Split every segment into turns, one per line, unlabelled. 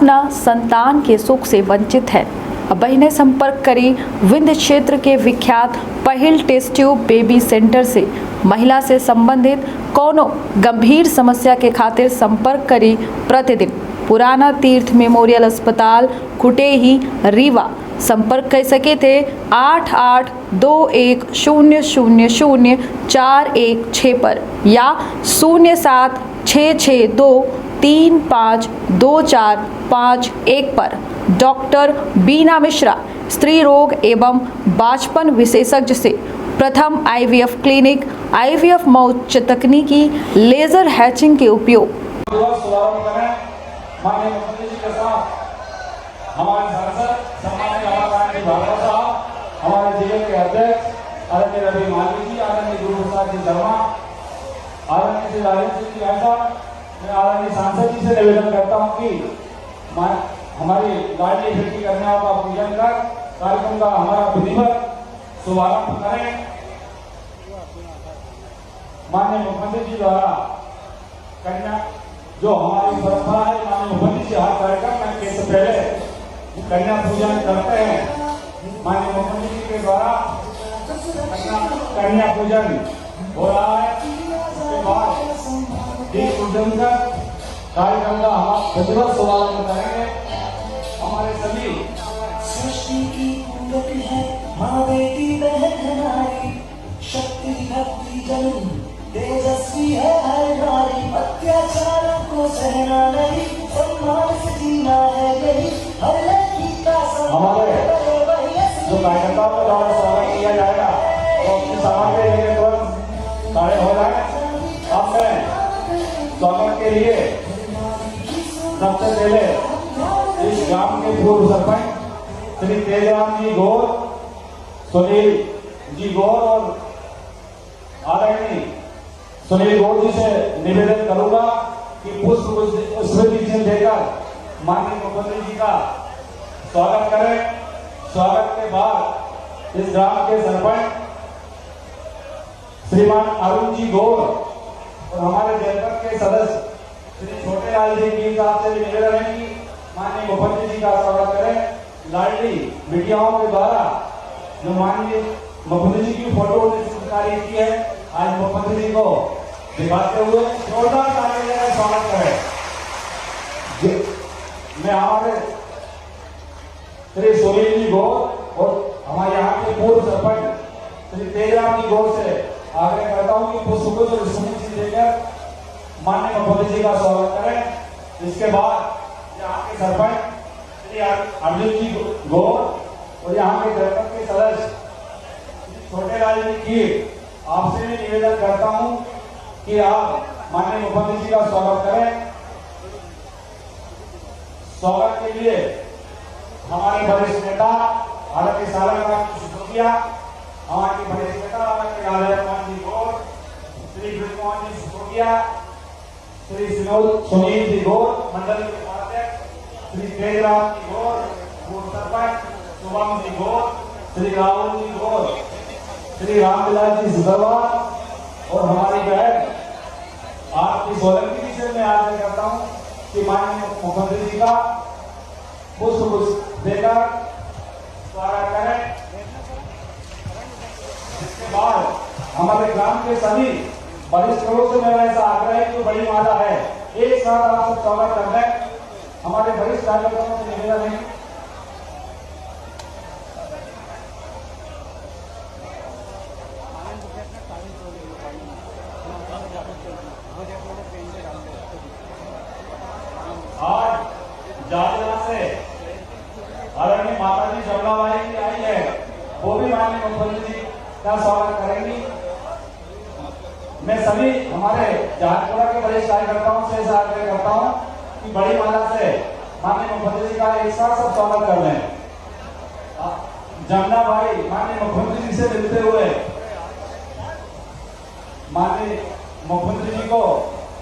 अपना संतान के सुख से वंचित है। अब बहनें संपर्क करें विंध्य क्षेत्र के विख्यात पहिल टेस्ट ट्यूब बेबी सेंटर से। महिला से संबंधित कोनो गंभीर समस्या के खातिर संपर्क करें प्रतिदिन पुराना तीर्थ मेमोरियल अस्पताल कुटेही रीवा। संपर्क कर सके थे 8821000416 पर या 0766235245 पर। डॉक्टर बीना मिश्रा, स्त्री रोग एवं बांझपन विशेषज्ञ से प्रथम IVF क्लिनिक, IVF मौच तकनीकी, लेजर हैचिंग के उपयोग।
हमारे सांसद सम्मानित रमाकांत भागवत साहब, हमारे जिले के अध्यक्ष आदरणीय रवि माली जी, आदरणीय गुरु प्रसाद जी शर्मा, आदरणीय श्री राजेंद्र सिंह जी ऐसा, मैं आदरणीय सांसद जी से निवेदन करता हूं कि हमारी लाडली बेटी कन्या का पूजन कर कार्यक्रम का हमारा विधिवत शुभारंभ करें। माननीय मुख्यमंत्री जी द्वारा कन्या जो हमारी परंपरा है, माननीय मुख्यमंत्री जी हर कार्यक्रम में से पहले कन्या पूजन करते हैं। माननीय मुख्यमंत्री जी के द्वारा कन्या पूजन हो रहा है। उसके बाद दीप पूजन कर कार्यक्रम का हम विधिवत शुभारंभ करेंगे। हमारे सभी
सृष्टि की पूरक है माँ बेटी बहन हमारी, शक्ति भक्ति जन तेजस्वी है हर नारी, अत्याचारों को सहना नहीं, सम्मान से जीना है यही हर लड़की का
हमारे जो कार्यकर्ताओं के द्वारा स्वागत किया जाएगा तो अपनी सामग्री लेके तुरंत खड़े हो जाए। अब मैं स्वागत के लिए सबसे पहले इस ग्राम के पूर्व सरपंच श्री तेजराम जी गौर, सुनील जी गौर और आदरणीय सुनील गौर जी से निवेदन करूंगा कि पुष्प स्मृति चिन्ह देकर माननीय मुख्यमंत्री जी का स्वागत करें। स्वागत के बाद इस ग्राम के सरपंच श्रीमान अरुण जी गौर और हमारे जनपद के सदस्य श्री छोटे लाल जी की साहब से निवेदन है कि माननीय मुख्यमंत्री जी का स्वागत करें। लाडली मीडियाओं के द्वारा जो माननीय मुख्यमंत्री जी की फोटो ने चित्रकारी की है, आज मुख्यमंत्री जी को दिखाते हुए जोरदार तालियों से स्वागत करें। मैं हमारे श्री सुनील जी गौर और हमारे यहाँ के पूर्व सरपंच श्री तेजराम जी गौर से आग्रह करता हूँ कि पुष्प को स्मृति देकर माननीय मुख्यमंत्री जी का स्वागत करें। इसके बाद यहाँ के सरपंच श्री अर्जुन जी गौर और यहाँ के जनपद के सदस्य छोटे लाल जी की आपसे भी निवेदन करता हूँ कि आप माननीय मुख्यमंत्री जी का स्वागत करें। स्वागत के लिए हमारे वरिष्ठ नेता आदरणीय सालंगराम सिसोदिया, हमारे वरिष्ठ नेता आदरणीय राधारमण जी गौर, श्री ब्रजमोहन जी सिसोदिया, श्री सुनील जी गौर, मंडल के उपाध्यक्ष श्री तेजराम जी गौर, पूर्व सरपंच शुभम जी गौर, श्री राहुल जी गौर, श्री रामविलास जी सिसरवाल और हमारी बहन आपकी सोलंकी जी से मैं आग्रह करता हूँ कि माननीय मुख्यमंत्री जी का पुष्प देकर स्वागत करें। इसके बाद हमारे ग्राम के सभी वरिष्ठ लोगों से मेरा ऐसा आग्रह है कि बड़ी माला है, एक साथ आप सब स्वागत कर रहे हैं। हमारे वरिष्ठ कार्यकर्ताओं से निवेदन है आज जालना से आदरणीय माता जी जमनाबाई जी आई है, वो भी माननीय मुख्यमंत्री जी का स्वागत करेंगी। मैं सभी हमारे जहाजपुरा के वरिष्ठ कार्यकर्ताओं से ऐसा आग्रह करता हूँ कि बड़ी माला से माननीय मुख्यमंत्री जी का एक साथ सब स्वागत कर लें। जमनाबाई माननीय मुख्यमंत्री जी से मिलते हुए माननीय मुख्यमंत्री जी को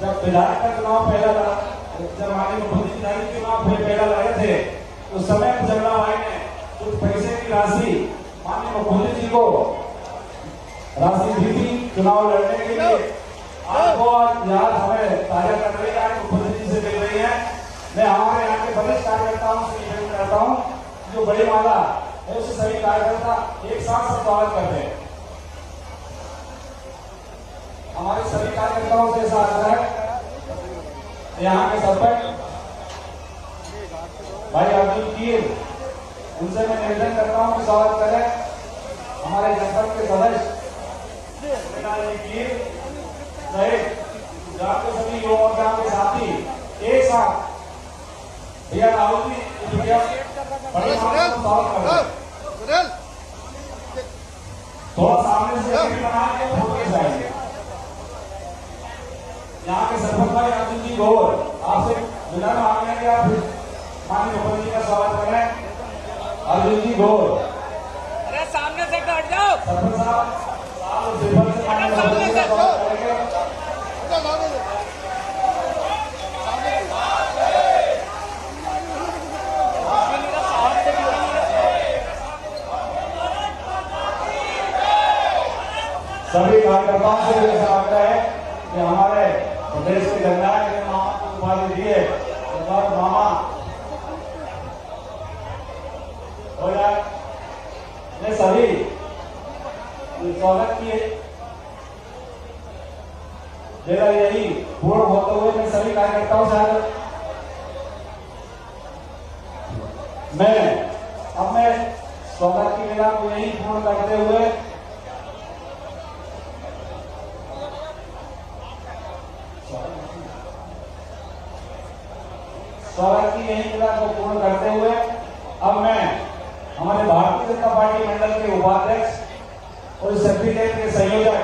जब विधायक का चुनाव पहला जब माननीय मुख्यमंत्री जी चुनाव पहला लड़े थे उस समय जमनाबाई ने कुछ पैसे की राशि माननीय मुख्यमंत्री जी को राशि दी थी चुनाव लड़ने के लिए। आज वो याद हमें ताजा कर रही है, मुख्यमंत्री जी से मिल रही है। मैं हमारे यहाँ के वरिष्ठ कार्यकर्ताओं से निवेदन करता हूँ, जो बड़ी माला है उससे सभी कार्यकर्ता एक साथ सब स्वागत करते हैं। हमारे सभी कार्यकर्ताओं से ऐसा आग्रह है, यहाँ के सरपंच भाई अर्जुन कीर, उनसे मैं निवेदन करता हूँ कि स्वागत करें। हमारे जनपद के सदस्य कीर सहित ग्राम के सभी युवा और ग्राम के साथी एक साथ भैया राहुल जी बड़ी माला को स्वागत करें। थोड़ा सामने से बना के फोटो खिंचाएंगे। यहाँ के सरपंच भाई अर्जुन जी गौर, आपसे विनम्र मांगने हैं कि आप माननीय मुख्यमंत्री जी का स्वागत करें। अर्जुन जी गौर,
अरे सामने से हट जाओ।
सरपंच साहब से माननीय मुख्यमंत्री जी का स्वागत करेंगे। सभी कार्यकर्ताओं से भी ऐसा आग्रह है कि हमारे प्रदेश के जननायक मामा को उपाधि दिए मामा हो जाए। मैं सभी स्वागत किए मेरा यही पूर्ण होते हुए मैं सभी कार्यकर्ताओं से मैं स्वागत की मेला को यही पूर्ण करते हुए स्वागत की यही क्रिया को पूर्ण करते हुए अब मैं हमारे भारतीय जनता पार्टी मंडल के उपाध्यक्ष और सेक्रेटरी के संयोजक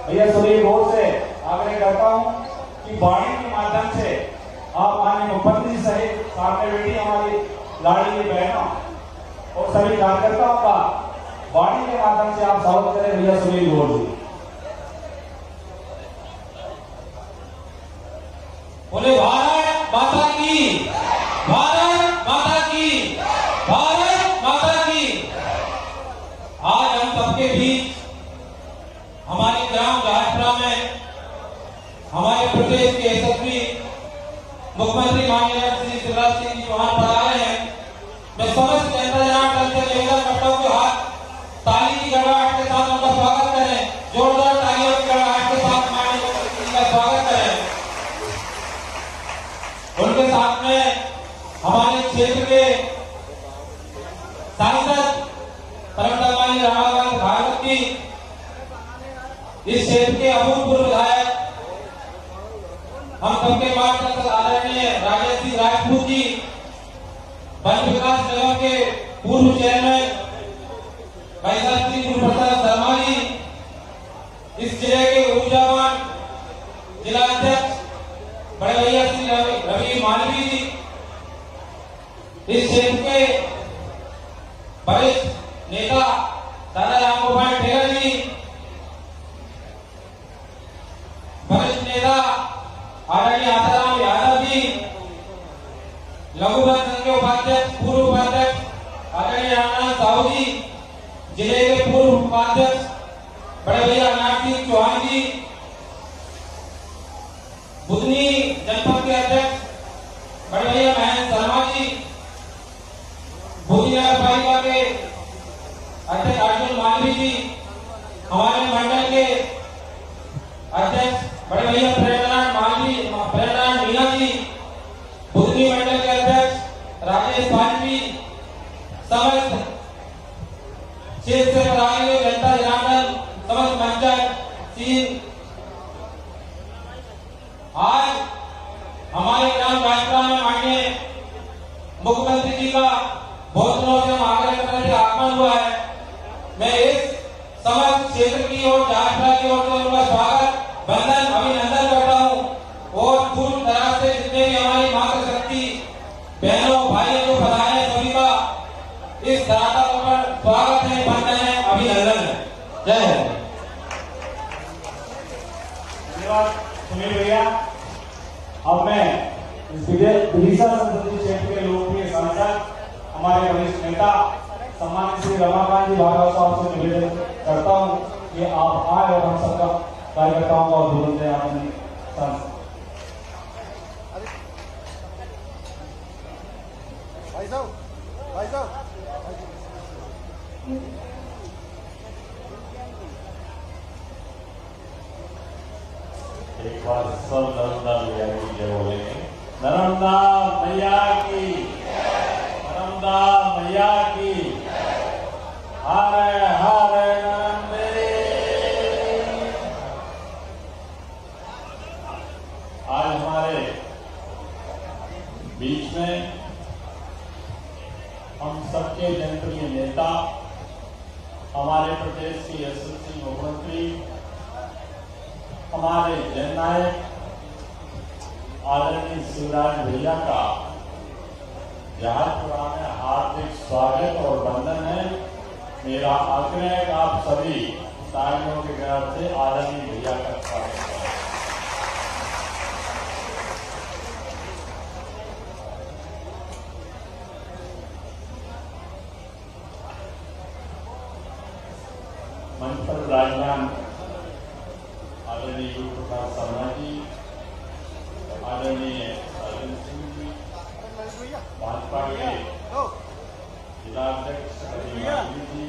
भैया सुनील गौर से आग्रह करता हूं कि वाणी के माध्यम से आप माननीय मुख्यमंत्री सहित सामने बैठी हमारी लाडली बहनों और सभी कार्यकर्ताओं का वाणी के माध्यम से आप स्वागत करें। भैया सुनील गौर जी
बोले भारत माता की, भारत माता की, भारत माता की। आज हम सबके बीच हमारे ग्राम राजपुरा में हमारे प्रदेश के यशस्वी मुख्यमंत्री माननीय श्री शिवराज सिंह जी चौहान पधारे हैं। मैं समस्त जनता जनार्दन से निवेदन करता हूँ कि हाथ ताली की गड़गड़ाहट के साथ उनका स्वागत करें, जोरदार तालियों की गड़गड़ाहट के साथ माननीय मुख्यमंत्री का स्वागत करें। उनके साथ में हमारे क्षेत्र के सांसद परमतमानी रामाकांत भागवत जी, इस क्षेत्र के अभूतपूर्व विधायक हम सबके मार्गदर्शक आदरणीय राजेश सिंह राजपूत जी, वन विकास निगम के पूर्व चेयरमैन भाई साहब श्री गुरुप्रसाद शर्मा जी, इस जिले के ऊर्जावान जिला अध्यक्ष बड़े भैया श्री रवि मालवी जी, इस क्षेत्र के वरिष्ठ नेता दादा रामगोपाल ठेगर जी, वरिष्ठ नेता आदरणीय आसाराम यादव जी, लघुवन संघ के उपाध्यक्ष पूर्व उपाध्यक्ष आदरणीय रामनाथ साहू जी, जिले के पूर्व उपाध्यक्ष बड़े भैया अनाथ सिंह चौहान जी, बुधनी जनपद के अध्यक्ष बड़े भैया महेंद्र शर्मा जी, बुधनी नगर पालिका के अध्यक्ष अर्जुन मालवी जी, हमारे मंडल के अध्यक्ष बड़े भैया प्रेमनाथ मीना जी, बुधनी मंडल के अध्यक्ष राजेश वाजपेयी, समस्त क्षेत्र से पधारे हुए जनता जनार्दन, समस्त पंचायत सीन, आज हमारे ग्राम राजपुरा में माननीय मुख्यमंत्री जी का बहुत दिनों से आग्रह करने से आगमन हुआ है। मैं इस समस्त क्षेत्र की और राजपुरा की ओर से उनका स्वागत, वंदन, अभिनंदन करता हूँ और दूर दराज से जितने भी हमारी मातृशक्ति बहनों भाइयों जो पधारे हैं सभी का इस धरातल पर स्वागत है, वंदन है, अभिनंदन है। जय हिंद।
धन्यवाद सुनील भैया। अब मैं इस विदिशा संसदीय क्षेत्र के लोकप्रिय सांसद हमारे वरिष्ठ नेता सम्मानित श्री रमाकांत जी भागवत साहब से निवेदन करता हूं कि आप आए और हम सबका कार्यकर्ताओं का उद्बोधन दें। आपने एक बार सब नर्मदा मैया की जय बोलेंगे। नर्मदा मैया की, नर्मदा मैया की, हर हर नर्मदे। आज हमारे बीच में हम सबके जनप्रिय नेता, हमारे प्रदेश के यशस्वी मुख्यमंत्री, हमारे जननायक आदरणीय शिवराज भैया का जहाजपुरा में हार्दिक स्वागत और वंदन है। मेरा आग्रह है कि आप सभी तालियों के गौर से आदरणीय भैया का स्वागत करें। मंच पर विराजमान आदरणीय गुरुप्रसाद शर्मा जी, आदरणीय अर्जुन सिंह जी, भाजपा के जिलाध्यक्ष अभिमानी जी,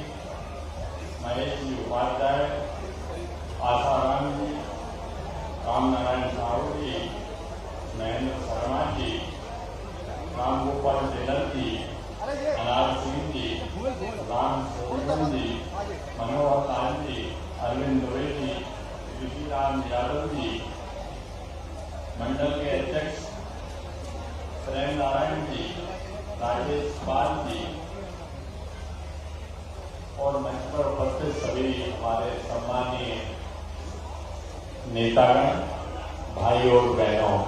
महेश जी उपाध्याय, आसाराम जी, राम नारायण साहू जी, महेंद्र शर्मा जी, राम गोपाल टेलर जी, अनार सिंह जी, राम सोनम जी, मनोहर लाल जी, अरविंद दुबे जी, ऋषिराम यादव जी, मंडल के अध्यक्ष प्रेम नारायण जी, राजेश पाल जी और मंच पर उपस्थित सभी हमारे सम्मानीय नेतागण, भाई और बहनों,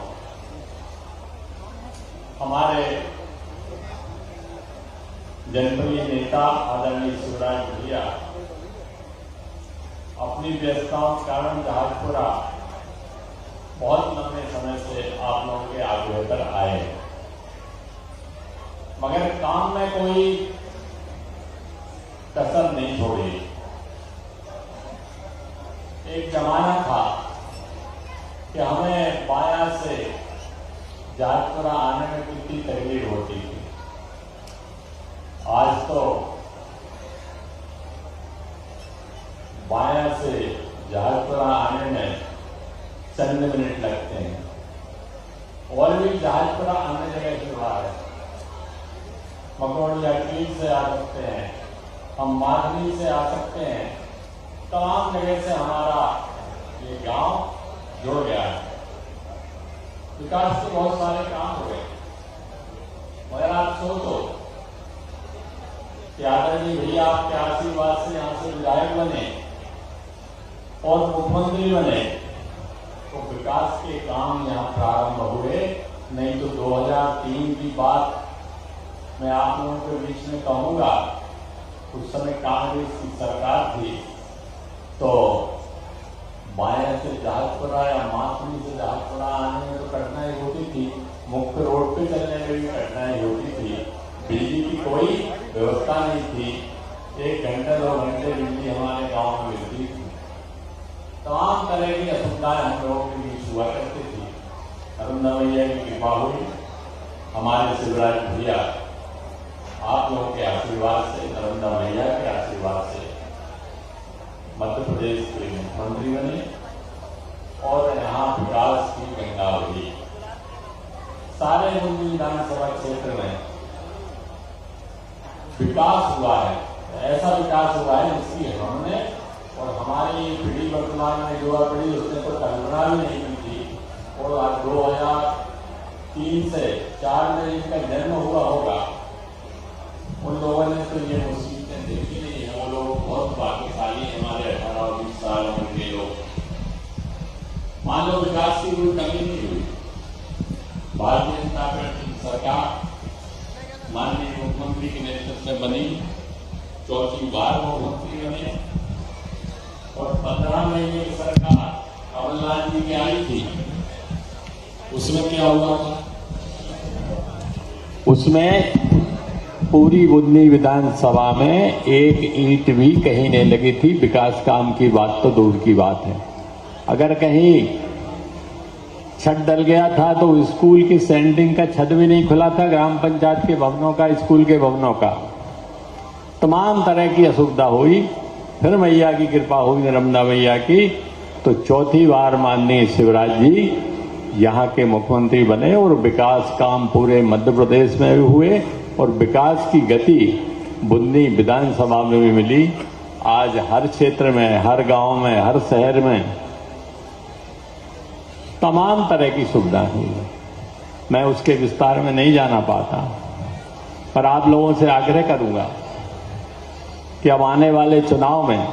हमारे जनप्रिय नेता आदरणीय शिवराज भैया अपनी व्यस्तताओं के कारण जहाजपुरा बहुत लंबे समय से आप लोगों के आगे होकर आए, मगर काम में कोई कसर नहीं छोड़ी। एक जमाना था कि हमें बाया से जहाजपुरा आने में कितनी तकलीफ होती थी। आज तो बाया से जहाजपुरा आने में चंद मिनट लगते हैं और भी जहाजपुरा अन्य जगह से बाहर है। मकौड़िया कील से आ सकते हैं, हम माधवी से आ सकते हैं, तमाम जगह से हमारा ये गांव जुड़ गया है। विकास के बहुत सारे काम हो गए, मगर आप सोचो कि आदरणीय भैया आपके आशीर्वाद से यहां से विधायक बने और मुख्यमंत्री बने तो विकास के काम यहां प्रारंभ हुए। नहीं तो 2003 की बात मैं आप लोगों के बीच में कहूंगा, उस समय कांग्रेस की सरकार थी तो बाया से जहाजपुरा या माथुरी से जहाजपुरा आने में तो कठिनाई होती थी, मुख्य रोड पे चलने में भी कठिनाई होती थी, बिजली की कोई व्यवस्था नहीं थी, 1 घंटे 2 घंटे बिजली हमारे गांव में मिलती थी, तमाम तरह की असुविधाएं हम लोगों के बीच हुआ करती थी। नर्मदा मैया की कृपा हुई, हमारे शिवराज भैया आप लोगों के आशीर्वाद से, नर्मदा मैया के आशीर्वाद से मध्य प्रदेश के मुख्यमंत्री बने और यहाँ विकास की गंगा बही। सारे मुंबई विधानसभा क्षेत्र में विकास हुआ है, ऐसा विकास हुआ है जिसकी हमने और हमारी पीढ़ी वर्तमान में युवा पीढ़ी उसने तो कल्पना भी नहीं की थी। और आज 2003 से 4 में इनका जन्म हुआ होगा, उन लोगों ने तो ये मुसीबतें देखी नहीं है। वो लोग बहुत भाग्यशाली हैं, हमारे 18-20 साल उम्र के लोग। मान लो विकास की कोई कमी नहीं हुई, भारतीय जनता पार्टी की सरकार माननीय मुख्यमंत्री के नेतृत्व में बनी, 4थी बार मुख्यमंत्री बने और 15 महीने की सरकार कमलनाथ जी की आई थी। उसमें क्या हुआ था? उसमें पूरी बुंदी विधानसभा में एक ईंट भी कहीं नहीं लगी थी। विकास काम की बात तो दूर की बात है, अगर कहीं छत डल गया था तो स्कूल की सेंटिंग का छत भी नहीं खुला था, ग्राम पंचायत के भवनों का, स्कूल के भवनों का, तमाम तरह की असुविधा हुई। फिर मैया की कृपा हुई, नर्मदा मैया की,
तो चौथी बार माननीय शिवराज जी यहाँ के मुख्यमंत्री बने और विकास काम पूरे मध्य प्रदेश में भी हुए और विकास की गति बुंदी विधानसभा में भी मिली। आज हर क्षेत्र में, हर गांव में, हर शहर में तमाम तरह की सुविधाएं हुई। मैं उसके विस्तार में नहीं जाना पाता, पर आप लोगों से आग्रह करूंगा कि अब आने वाले चुनाव में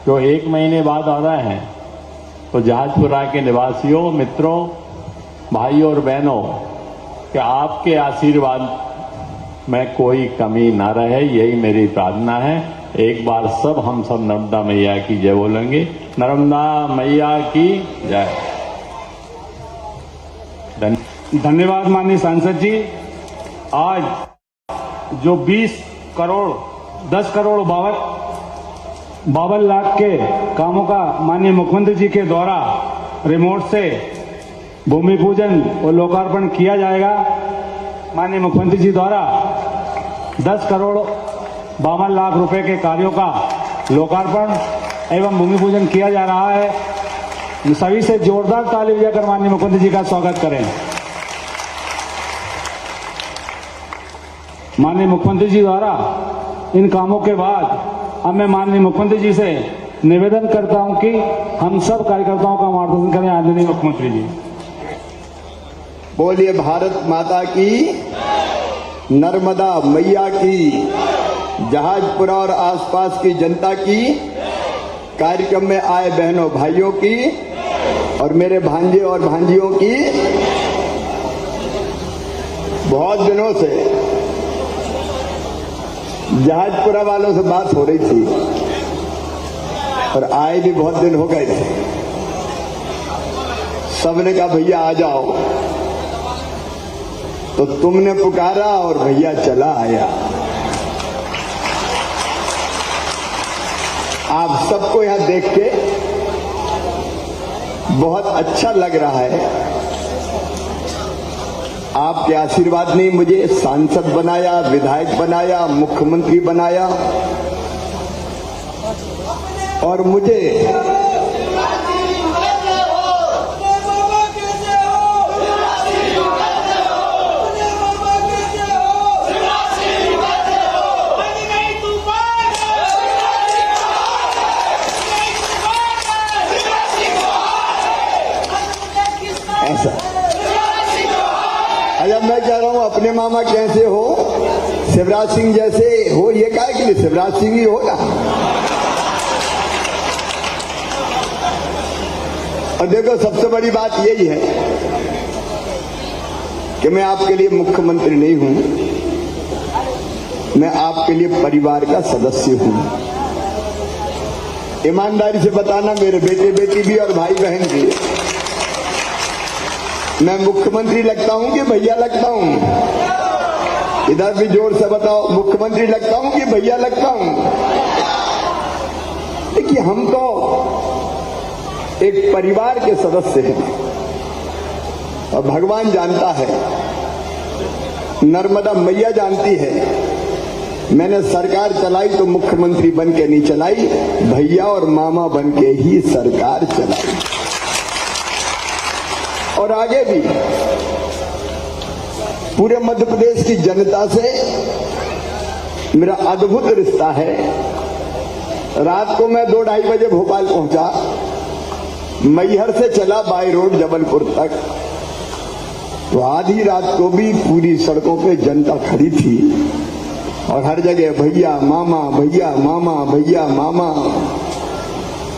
जो 1 महीने बाद आ रहे हैं, तो जहाजपुरा के निवासियों, मित्रों, भाइयों और बहनों कि आपके आशीर्वाद में कोई कमी ना रहे, यही मेरी प्रार्थना है। एक बार हम सब नर्मदा मैया की जय बोलेंगे। नर्मदा मैया की जय।
धन्यवाद माननीय सांसद जी। आज जो 10 करोड़ 52 लाख के कामों का माननीय मुख्यमंत्री जी के द्वारा रिमोट से भूमि पूजन और लोकार्पण किया जाएगा। माननीय मुख्यमंत्री जी द्वारा 10 करोड़ 52 लाख रुपए के कार्यों का लोकार्पण एवं भूमि पूजन किया जा रहा है। सभी से जोरदार ताली बजाकर माननीय मुख्यमंत्री जी का स्वागत करें। माननीय मुख्यमंत्री जी द्वारा इन कामों के बाद अब मैं माननीय मुख्यमंत्री जी से निवेदन करता हूं कि हम सब कार्यकर्ताओं का मार्गदर्शन करें। आदरणीय मुख्यमंत्री जी।
बोलिए भारत माता की, नर्मदा मैया की, जहाजपुरा और आसपास की जनता की, कार्यक्रम में आए बहनों भाइयों की और मेरे भांजे और भांजियों की। बहुत दिनों से जहाजपुरा वालों से बात हो रही थी और आए भी बहुत दिन हो गए थे। सबने कहा भैया आ जाओ, तो तुमने पुकारा और भैया चला आया। आप सबको यहां देख के बहुत अच्छा लग रहा है। आपके आशीर्वाद ने मुझे सांसद बनाया, विधायक बनाया, मुख्यमंत्री बनाया और मुझे ऐसा। अच्छा, मैं कह रहा हूं अपने मामा कैसे हो, शिवराज सिंह जैसे हो। ये काहे के लिए शिवराज सिंह ही हो ना। और देखो सबसे बड़ी बात यही है कि मैं आपके लिए मुख्यमंत्री नहीं हूं, मैं आपके लिए परिवार का सदस्य हूं। ईमानदारी से बताना, मेरे बेटे बेटी भी और भाई बहन भी। मैं मुख्यमंत्री लगता हूं कि भैया लगता हूं? इधर भी जोर से बताओ, मुख्यमंत्री लगता हूं कि भैया लगता हूं? देखिए, हम तो एक परिवार के सदस्य हैं और भगवान जानता है, नर्मदा मैया जानती है, मैंने सरकार चलाई तो मुख्यमंत्री बन के नहीं चलाई, भैया और मामा बन के ही सरकार चलाई। और आगे भी पूरे मध्य प्रदेश की जनता से मेरा अद्भुत रिश्ता है। रात को मैं 2-2:30 बजे भोपाल पहुंचा, मैहर से चला बाई रोड जबलपुर तक, तो आधी रात को भी पूरी सड़कों पे जनता खड़ी थी और हर जगह भैया मामा, भैया मामा, भैया मामा।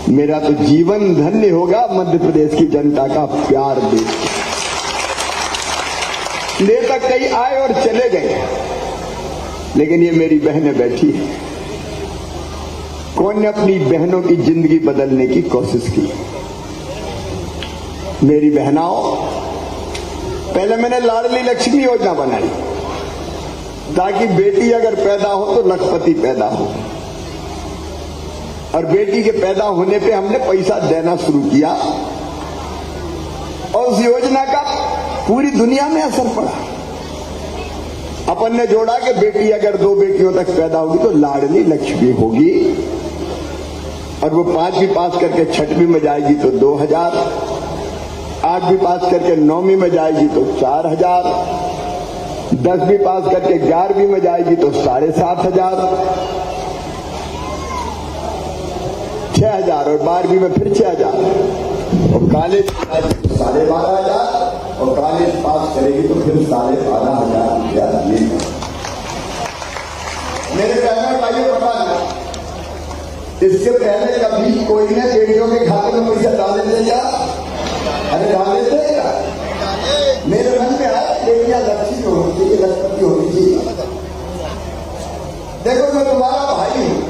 मेरा तो जीवन धन्य होगा मध्य प्रदेश की जनता का प्यार देख। नेता कई आए और चले गए, लेकिन ये मेरी बहनें बैठी है। कौन ने अपनी बहनों की जिंदगी बदलने की कोशिश की? मेरी बहनाओं, पहले मैंने लाडली लक्ष्मी योजना बनाई ताकि बेटी अगर पैदा हो तो लखपति पैदा हो, और बेटी के पैदा होने पे हमने पैसा देना शुरू किया और उस योजना का पूरी दुनिया में असर पड़ा। अपन ने जोड़ा कि बेटी अगर 2 बेटियों तक पैदा होगी तो लाडली लक्ष्मी होगी। और वो 5वीं पास करके 6वीं में जाएगी तो 2000, 8वीं पास करके 9वीं में जाएगी तो 4000, 10वीं पास करके 11वीं में जाएगी तो 7500, 6000 और 12वीं में फिर 6000 और कॉलेज 12,500 और कॉलेज पास करेगी तो फिर 12,500 रुपया मिलेगा। मेरे बहनों भाइयों पता नहीं, इससे पहले कभी कोई ने बेटियों के खाते में पैसा डाल देते क्या? अरे डाल देते क्या? मेरे मन में आया बेटियां लक्ष्मी होनी चाहिए, लक्ष्मी होनी चाहिए। देखो मैं तुम्हारा भाई हूं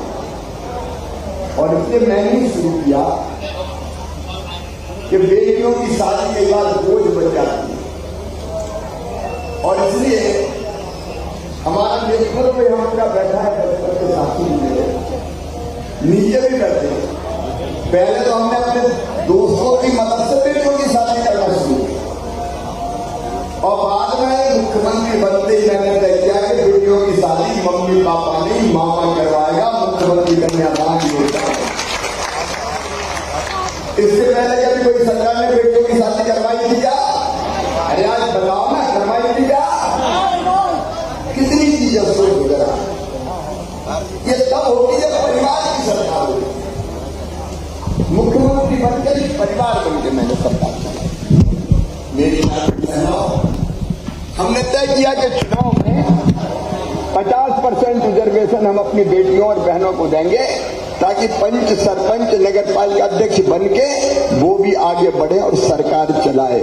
और इसलिए मैंने शुरू किया कि बेटियों की शादी के बाद बोझ बन जाती है और इसलिए हमारा नेतृत्व में हम पूरा बैठा है के साथी नीचे भी बैठे। पहले तो हमने अपने दोस्तों की मदद से बेटियों की शादी करना शुरू किया और बाद में मुख्यमंत्री बनते ही मैंने तय किया कि बेटियों की शादी मम्मी पापा नहीं मामा करवाएगा, मुख्यमंत्री कन्यादान योजना। इससे पहले कभी कोई सरकार ने बेटियों की शादी करवाई थी क्या? अरे आज बताओ ना, करवाई थी क्या? कितनी चीजें सोच वगैरह ये तब होती है परिवार की सरकार होती। मुख्यमंत्री बनकर परिवार बनकर मैंने सरकार चलाई। मेरी हमने तय किया कि चुनाव में 50% रिजर्वेशन हम अपनी बेटियों और बहनों को देंगे ताकि पंच, सरपंच, नगर पालिका अध्यक्ष बनके वो भी आगे बढ़े और सरकार चलाए।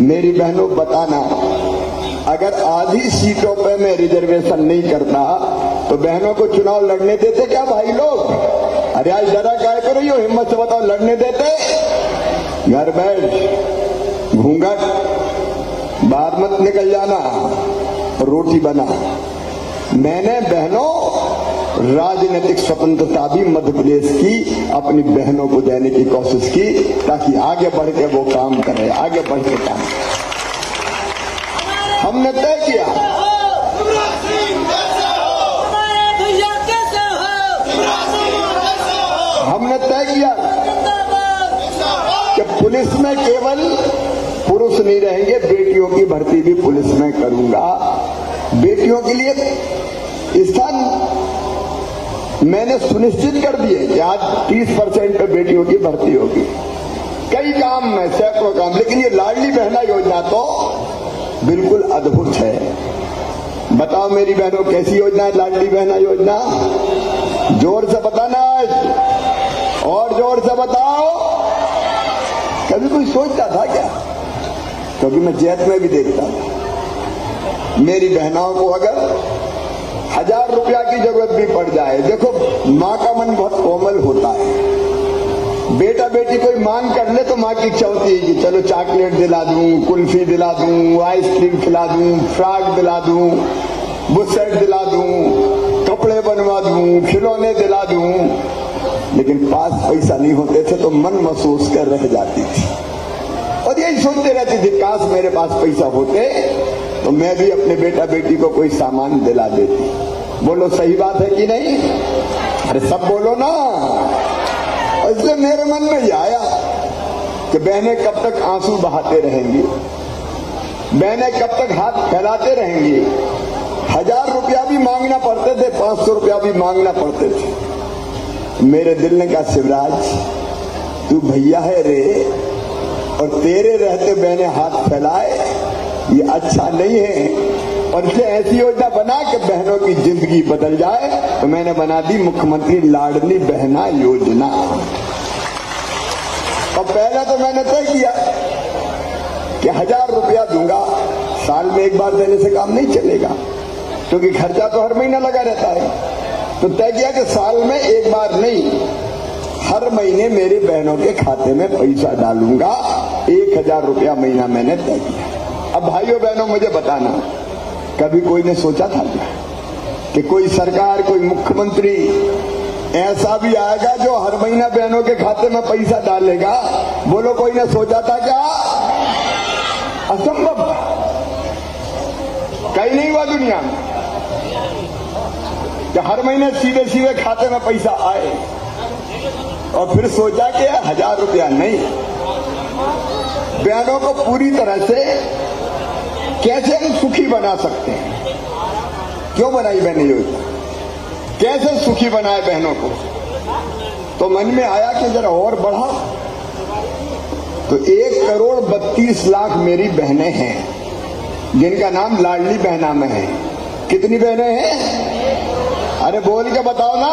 मेरी बहनों बताना, अगर आधी सीटों पे मैं रिजर्वेशन नहीं करता तो बहनों को चुनाव लड़ने देते क्या भाई लोग? अरे आज जरा क्या करो, यो हिम्मत से बताओ, लड़ने देते? घर बैठ, घूंघट, बाहर मत निकल जाना, रोटी बना। मैंने बहनों राजनीतिक स्वतंत्रता भी मध्य प्रदेश की अपनी बहनों को देने की कोशिश की ताकि आगे बढ़ के वो काम करे, आगे बढ़ के काम करे। हमने तय किया कि पुलिस में केवल पुरुष नहीं रहेंगे, बेटियों की भर्ती भी पुलिस में करूंगा। बेटियों के लिए स्थान मैंने सुनिश्चित कर दिए कि आज 30% पे बेटियों की भर्ती होगी। कई काम में, सैकड़ों काम, लेकिन ये लाडली बहना योजना तो बिल्कुल अद्भुत है। बताओ मेरी बहनों, कैसी योजना है लाडली बहना योजना? जोर से बताना, और जोर से बताओ। कभी कोई सोचता था क्या? क्योंकि मैं जेत में भी देखता था, मेरी बहनों को अगर 1000 रुपया की जरूरत भी पड़ जाए, देखो माँ का मन बहुत कोमल होता है। बेटा बेटी कोई मांग कर ले तो माँ की इच्छा होती है कि चलो चॉकलेट दिला दूं, कुल्फी दिला दूं, आइसक्रीम खिला दूं, फ्रॉक दिला दूं, बुशर्ट दिला दूं, कपड़े बनवा दूं, खिलौने दिला दूं। लेकिन पास पैसा नहीं होते थे तो मन महसूस कर रह जाती थी और यही सोचते रहती थी, काश मेरे पास पैसा होते तो मैं भी अपने बेटा बेटी को कोई सामान दिला देती। बोलो सही बात है कि नहीं? अरे सब बोलो ना। इसलिए मेरे मन में यह आया कि बहनें कब तक आंसू बहाते रहेंगी, बहनें कब तक हाथ फैलाते रहेंगी। 1000 रुपया भी मांगना पड़ते थे, 500 रुपया भी मांगना पड़ते थे। मेरे दिल ने कहा, शिवराज तू भैया है रे, और तेरे रहते बहनें हाथ फैलाए, ये अच्छा नहीं है। और इसलिए ऐसी योजना बना कि बहनों की जिंदगी बदल जाए, तो मैंने बना दी मुख्यमंत्री लाडली बहना योजना। और पहले तो मैंने तय किया कि 1000 रुपया दूंगा, साल में एक बार देने से काम नहीं चलेगा क्योंकि खर्चा तो हर महीना लगा रहता है। तो तय किया कि साल में एक बार नहीं, हर महीने मेरी बहनों के खाते में पैसा डालूंगा। 1000 रुपया महीना मैंने तय किया। अब भाइयों बहनों मुझे बताना, कभी कोई ने सोचा था क्या कि कोई सरकार, कोई मुख्यमंत्री ऐसा भी आएगा जो हर महीना बहनों के खाते में पैसा डालेगा? बोलो कोई ने सोचा था क्या? असंभव, कहीं नहीं हुआ दुनिया में कि हर महीने सीधे सीधे खाते में पैसा आए। और फिर सोचा कि 1000 रुपया नहीं, बहनों को पूरी तरह से कैसे हम सुखी बना सकते हैं। क्यों बनाई मैंने योजना, कैसे सुखी बनाए बहनों को। तो मन में आया कि जरा और बढ़ा। तो 1,32,00,000 मेरी बहनें हैं जिनका नाम लाडली बहना में है। कितनी बहनें हैं? अरे बोल के बताओ ना।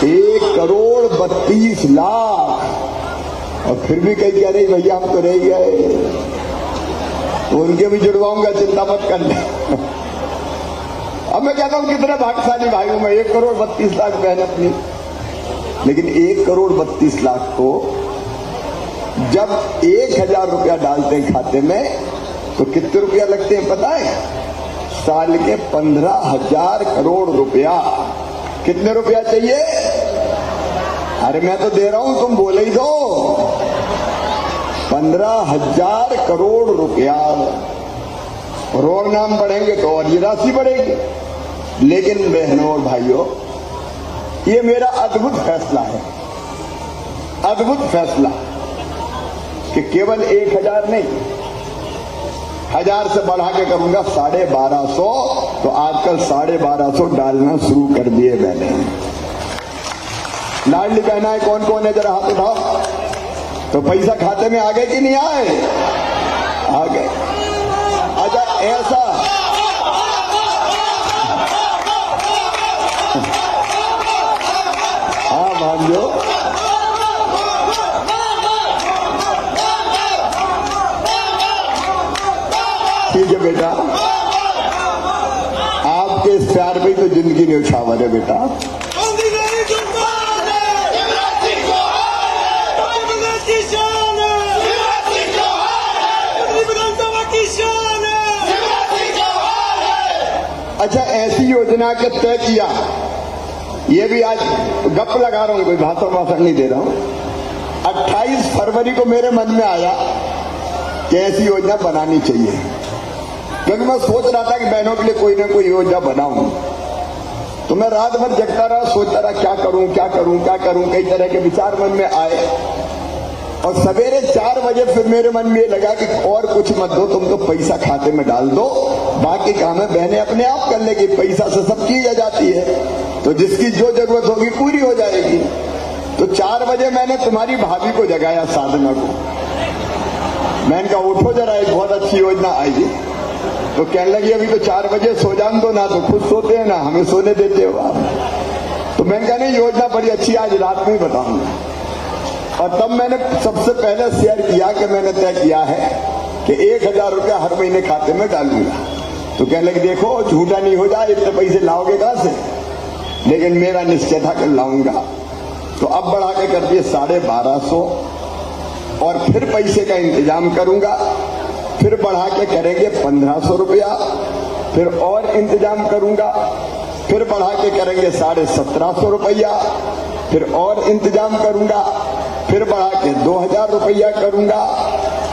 1,32,00,000। और फिर भी कहीं कह रही भैया हम तो रह गए, तो उनके भी जुड़वाऊंगा, चिंता मत करना। अब मैं कहता हूं कितने भाग्यशाली भाई हूं मैं, 1,32,00,000 बहन अपनी। लेकिन 1,32,00,000 को जब 1,000 रुपया डालते हैं खाते में तो कितने रुपया लगते हैं पता है? साल के 15,000 करोड़ रुपया। कितने रुपया चाहिए? अरे मैं तो दे रहा हूं, तुम बोले ही दो। 15,000 करोड़ रुपया। और नाम बढ़ेंगे तो और ये राशि बढ़ेगी। लेकिन बहनों और भाइयों, ये मेरा अद्भुत फैसला है, अद्भुत फैसला कि केवल 1,000 नहीं, 1000 से बढ़ा के करूंगा 1250। तो आजकल 1250 डालना शुरू कर दिए मैंने। लाडली बहनाएं कौन कौन है जरा हाथ उठाओ। तो पैसा खाते में आ गए कि नहीं आए? आ गए। अच्छा ऐसा हाँ भांजो, ठीक है बेटा, आपके इस प्यार पे तो जिंदगी ने उछावर है बेटा। अच्छा ऐसी योजना के तय किया, ये भी आज गप लगा रहा हूं, कोई भाषण वाषण नहीं दे रहा हूं। 28 फरवरी को मेरे मन में आया कि ऐसी योजना बनानी चाहिए, क्योंकि मैं सोच रहा था कि बहनों के लिए कोई ना कोई योजना बनाऊं। तो मैं रात भर जगता रहा, सोचता रहा क्या करूं क्या करूं क्या करूं, कई तरह के विचार मन में आए। और सवेरे 4 बजे फिर मेरे मन में ये लगा कि और कुछ मत दो, तुम तो पैसा खाते में डाल दो, बाकी काम है बहनें अपने आप कर लेगी। पैसा से सब चीज आ जाती है, तो जिसकी जो जरूरत होगी पूरी हो जाएगी। तो 4 बजे मैंने तुम्हारी भाभी को जगाया, साधना को। मैंने कहा उठो जरा, एक बहुत अच्छी योजना आई। तो कहने लगी अभी तो 4 बजे सो जान दो ना, तो खुद सोते हैं ना हमें सोने देते हो आप। तो मैंने कहा नहीं योजना बड़ी अच्छी, आज रात में ही बताऊंगा। और तब मैंने सबसे पहले शेयर किया कि मैंने तय किया है कि 1,000 रुपया हर महीने खाते में डालूंगा। तो कहने लगे देखो झूठा नहीं हो जाए, इतने पैसे लाओगे कहां से? लेकिन मेरा निश्चय था कि लाऊंगा। तो अब बढ़ा के कर दिए 1250, और फिर पैसे का इंतजाम करूंगा। फिर बढ़ा के करेंगे 1,500 रुपया, फिर और इंतजाम करूंगा। फिर बढ़ा के करेंगे 1750 रुपया, फिर और इंतजाम करूंगा। फिर बढ़ा के 2,000 रुपया करूंगा,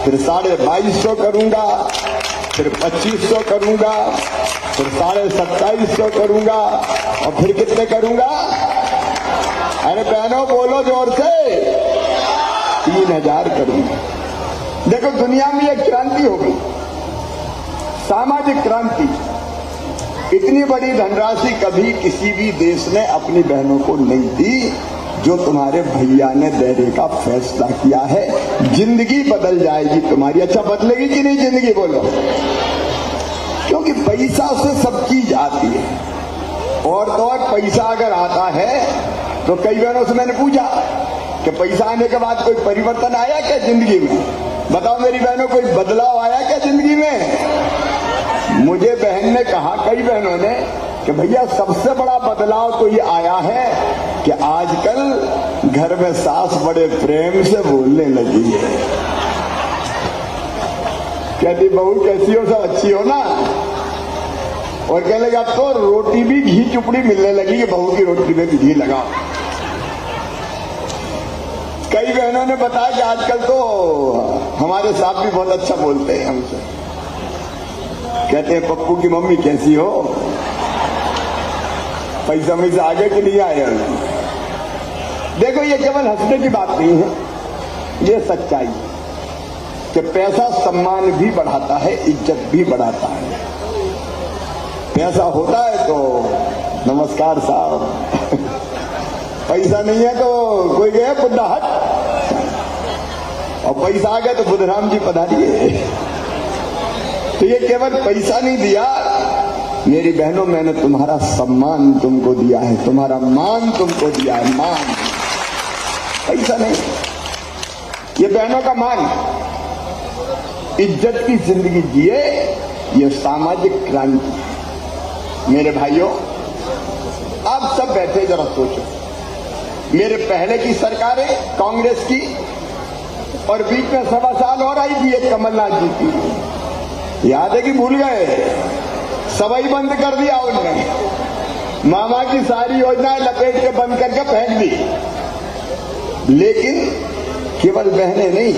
फिर 2250 करूंगा, फिर 2500 करूंगा, फिर 2750 करूंगा, और फिर कितने करूंगा? अरे बहनों बोलो जोर से, 3,000 करूंगा। देखो दुनिया में एक क्रांति हो गई, सामाजिक क्रांति। इतनी बड़ी धनराशि कभी किसी भी देश ने अपनी बहनों को नहीं दी जो तुम्हारे भैया ने देने का फैसला किया है। जिंदगी बदल जाएगी तुम्हारी। अच्छा बदलेगी कि नहीं जिंदगी बोलो? क्योंकि पैसा से सब चीज आती है, और तो और पैसा अगर आता है तो कई बहनों से मैंने पूछा कि पैसा आने के बाद कोई परिवर्तन आया क्या जिंदगी में? बताओ मेरी बहनों, कोई बदलाव आया क्या जिंदगी में? मुझे बहन ने कहा, कई बहनों ने, कि भैया सबसे बड़ा बदलाव तो ये आया है कि आजकल घर में सास बड़े प्रेम से बोलने लगी है। कहती बहू कैसी हो, सब अच्छी हो ना? और कहने लगा अब तो रोटी भी घी चुपड़ी मिलने लगी कि बहू की रोटी में भी घी लगाओ। कई बहनों ने बताया कि आजकल तो हमारे साहब भी बहुत अच्छा बोलते हैं हमसे। कहते हैं पप्पू की मम्मी कैसी हो, पैसा में से आगे कि नहीं आए? देखो ये केवल हंसने की बात नहीं है, ये सच्चाई है कि पैसा सम्मान भी बढ़ाता है, इज्जत भी बढ़ाता है। पैसा होता है तो नमस्कार साहब, पैसा नहीं है तो कोई गया बुद्धा हट, और पैसा आ गया तो बुद्धराम जी पधारिए। तो ये केवल पैसा नहीं दिया मेरी बहनों, मैंने तुम्हारा सम्मान तुमको दिया है, तुम्हारा मान तुमको दिया है, मान, पैसा नहीं। ये बहनों का मान, इज्जत की जिंदगी जिए, ये सामाजिक क्रांति है। मेरे भाइयों, आप सब बैठे जरा सोचो, मेरे पहले की सरकारें कांग्रेस की, और बीच में 1.25 साल और आई थी एक कमलनाथ जी की, याद है कि भूल गए? सवाई बंद कर दिया उनने, मामा की सारी योजनाएं लपेट के बंद करके फेंक दी। लेकिन केवल बहने नहीं,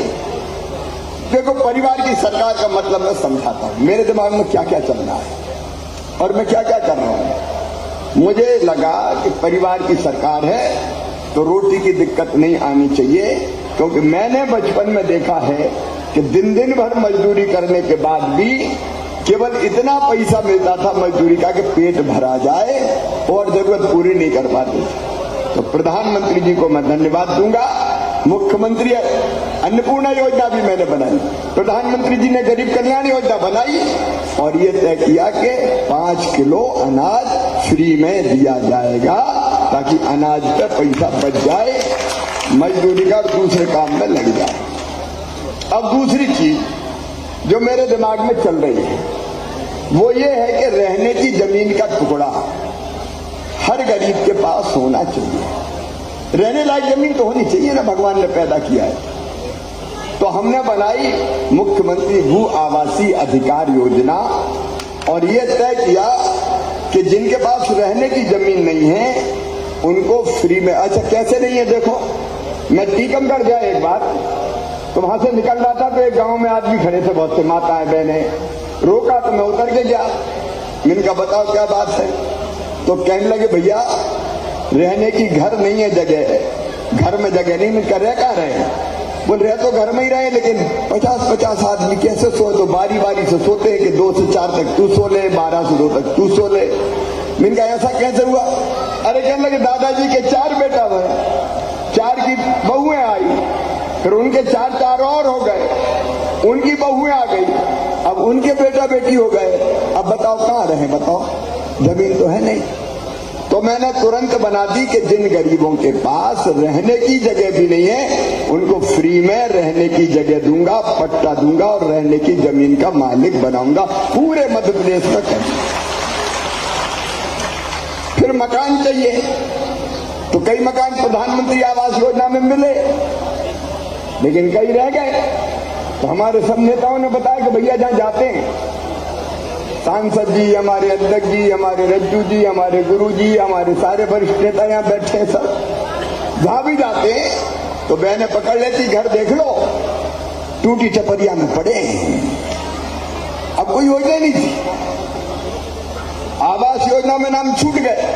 देखो परिवार की सरकार का मतलब मैं समझाता हूं, मेरे दिमाग में क्या क्या चल रहा है और मैं क्या क्या कर रहा हूं। मुझे लगा कि परिवार की सरकार है तो रोटी की दिक्कत नहीं आनी चाहिए, क्योंकि मैंने बचपन में देखा है कि दिन दिन भर मजदूरी करने के बाद भी केवल इतना पैसा मिलता था मजदूरी का कि पेट भरा जाए और जरूरत पूरी नहीं कर पाते। तो प्रधानमंत्री जी को मैं धन्यवाद दूंगा। मुख्यमंत्री अन्नपूर्णा योजना भी मैंने बनाई, प्रधानमंत्री जी ने गरीब कल्याण योजना बनाई और ये तय किया कि 5 किलो अनाज फ्री में दिया जाएगा, ताकि अनाज पे पैसा बच जाए, मजदूरी का और दूसरे काम में लग जाए। अब दूसरी चीज जो मेरे दिमाग में चल रही है वो ये है कि रहने की जमीन का टुकड़ा हर गरीब के पास होना चाहिए। रहने लायक जमीन तो होनी चाहिए ना, भगवान ने पैदा किया है। तो हमने बनाई मुख्यमंत्री भू आवासीय अधिकार योजना और ये तय किया कि जिनके पास रहने की जमीन नहीं है उनको फ्री में। अच्छा कैसे नहीं है, देखो मैं टीकमगढ़ गया एक बार, तो वहां से निकल रहा था तो एक गांव में आदमी खड़े थे, बहुत से माताएं बहनें, रोका तो मैं उतर के गया। मैंने कहा बताओ क्या बात है? तो कहने लगे भैया रहने की घर नहीं है, जगह है, घर में जगह नहीं। मैं रह कहाँ रहे? बोल रहे तो घर में ही रहे, लेकिन 50-50 आदमी कैसे सोए? तो बारी बारी से सोते हैं कि 2 से 4 तक तू सो ले, 12 से 2 तक तू सो ले। मैंने कहा ऐसा कैसे हुआ? अरे कहने लगे दादाजी के 4 बेटा हुए, 4 की बहुएं आई, फिर उनके 4 और हो गए, उनकी बहुएं आ गई, अब उनके बेटा बेटी हो गए। अब बताओ कहाँ रहे? बताओ, जमीन तो है नहीं। तो मैंने तुरंत बना दी कि जिन गरीबों के पास रहने की जगह भी नहीं है उनको फ्री में रहने की जगह दूंगा, पट्टा दूंगा और रहने की जमीन का मालिक बनाऊंगा पूरे मध्य प्रदेश में। कर फिर मकान चाहिए तो कई मकान प्रधानमंत्री आवास योजना में मिले, लेकिन कई रह गए। तो हमारे सब नेताओं ने बताया कि भैया जहां जाते हैं, सांसद जी, हमारे अध्यक्ष जी, हमारे रज्जू जी, हमारे गुरु जी, हमारे सारे वरिष्ठ नेता यहाँ बैठे हैं, सब जहां भी जाते हैं तो बहनें पकड़ लेती, घर देख लो टूटी टपरिया में पड़े। अब कोई योजना नहीं थी, आवास योजना में नाम छूट गए।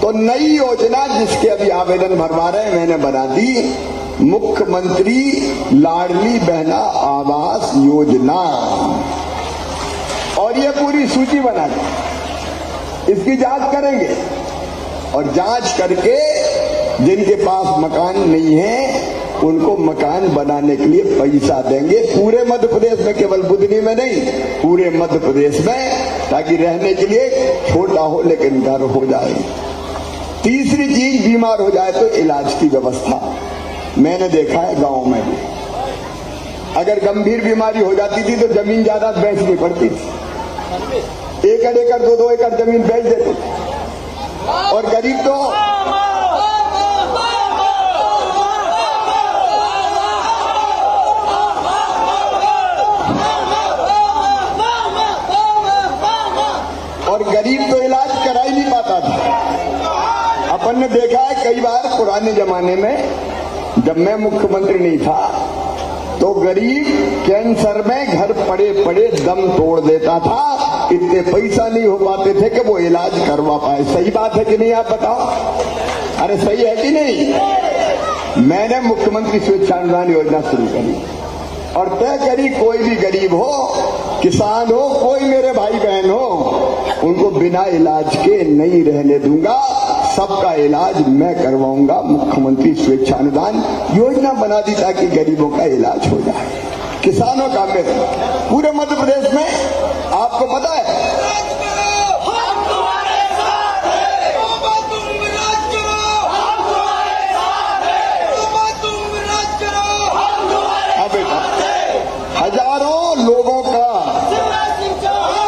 तो नई योजना जिसके अभी आवेदन भरवा रहे हैं मैंने बना दी, मुख्यमंत्री लाडली बहना आवास योजना। और ये पूरी सूची बना दी, इसकी जांच करेंगे और जांच करके जिनके पास मकान नहीं है उनको मकान बनाने के लिए पैसा देंगे पूरे मध्य प्रदेश में, केवल बुधनी में नहीं, पूरे मध्य प्रदेश में, ताकि रहने के लिए छोटा हो लेकिन घर हो जाए। तीसरी चीज, बीमार हो जाए तो इलाज की व्यवस्था। मैंने देखा है गांव में भी अगर गंभीर बीमारी हो जाती थी तो जमीन ज्यादा बेचनी पड़ती थी, 1 एकड़ 2-2 एकड़ जमीन बेच देते थे। और गरीब तो इलाज करा ही नहीं पाता था। अपन ने देखा है कई बार पुराने जमाने में जब मैं मुख्यमंत्री नहीं था तो गरीब कैंसर में घर पड़े पड़े दम तोड़ देता था, इतने पैसा नहीं हो पाते थे कि वो इलाज करवा पाए। सही बात है कि नहीं? आप बताओ। अरे सही है कि नहीं? मैंने मुख्यमंत्री स्वेच्छा अनुदान योजना शुरू करी और तय करी कोई भी गरीब हो, किसान हो, कोई मेरे भाई बहन हो, उनको बिना इलाज के नहीं रहने दूंगा। सबका इलाज मैं करवाऊंगा। मुख्यमंत्री स्वेच्छा अनुदान योजना बना दी ताकि गरीबों का इलाज हो जाए, किसानों का। मेरे पूरे मध्य प्रदेश में आपको पता है हजारों लोगों का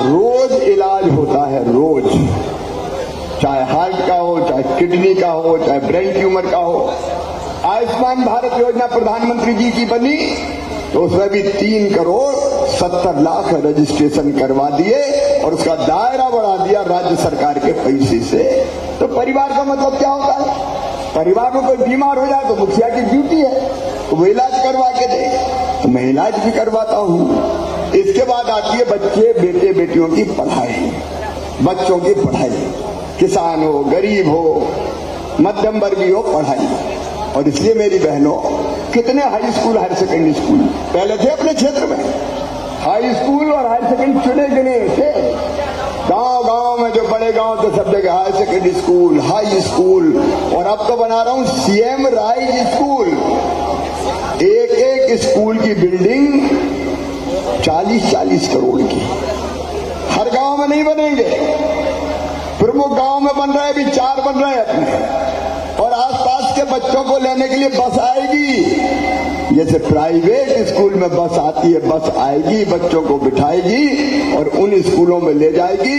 रोज इलाज होता है, रोज, चाहे हार्ट का हो, चाहे किडनी का हो, चाहे ब्रेन ट्यूमर का हो। आयुष्मान भारत योजना प्रधानमंत्री जी की बनी तो उसमें भी 3,70,00,000 रजिस्ट्रेशन करवा दिए और उसका दायरा बढ़ा दिया राज्य सरकार के पैसे से। तो परिवार का मतलब क्या होता है? परिवार में कोई बीमार हो जाए तो मुखिया की ड्यूटी है तो वो इलाज करवा के दे, तो मैं इलाज भी करवाता हूँ। इसके बाद आती है बच्चे, बेटे बेटियों की पढ़ाई, बच्चों की पढ़ाई, किसान हो, गरीब हो, मध्यम वर्गीय हो, पढ़ाई। और इसलिए मेरी बहनों, कितने high school, higher secondary school पहले थे अपने क्षेत्र में? हाई स्कूल और हायर सेकेंडरी चुने गिने थे। गांव गांव में जो बड़े गांव थे सब जगह higher secondary school, high school. और अब तो बना रहा हूं सीएम राइज स्कूल। एक एक स्कूल की बिल्डिंग 40-40 करोड़ की। हर गांव में नहीं बनेंगे, प्रमुख गांव में बन रहे, अभी 4 बन रहे हैं अपने। और आसपास के बच्चों को लेने के लिए बस आएगी, जैसे प्राइवेट स्कूल में बस आती है, बस आएगी, बच्चों को बिठाएगी और उन स्कूलों में ले जाएगी।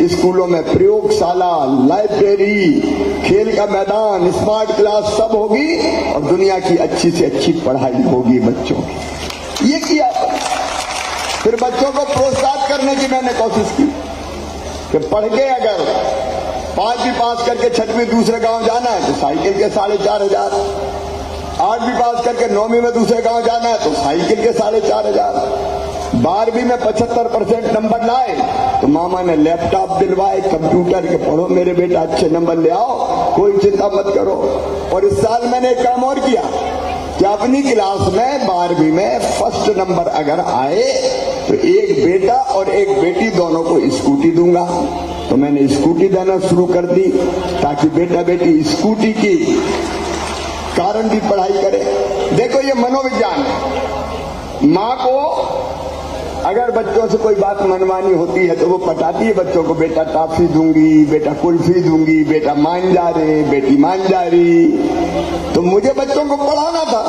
स्कूलों में प्रयोगशाला, लाइब्रेरी, खेल का मैदान, स्मार्ट क्लास सब होगी और दुनिया की अच्छी से अच्छी पढ़ाई होगी बच्चों की। ये किया। फिर बच्चों को प्रोत्साहित करने की मैंने कोशिश की कि पढ़ के अगर 5वीं पास करके 6वीं दूसरे गांव जाना है तो साइकिल के 4,500, 8वीं पास करके 9वीं में दूसरे गांव जाना है तो साइकिल के 4,500, 12वीं में 75% नंबर लाए तो मामा ने लैपटॉप दिलवाए, कंप्यूटर के पढ़ो मेरे बेटा, अच्छे नंबर ले आओ, कोई चिंता मत करो। और इस साल मैंने एक काम और किया कि अपनी क्लास में 12वीं में फर्स्ट नंबर अगर आए तो एक बेटा और एक बेटी दोनों को स्कूटी दूंगा। तो मैंने स्कूटी देना शुरू कर दी ताकि बेटा बेटी स्कूटी की कारण भी पढ़ाई करे। देखो ये मनोविज्ञान है। माँ को अगर बच्चों से कोई बात मनवानी होती है तो वो पटाती है बच्चों को, बेटा टॉफी दूंगी, बेटा कुल्फी दूंगी, बेटा मान जा रे, बेटी मान जा रही। तो मुझे बच्चों को पढ़ाना था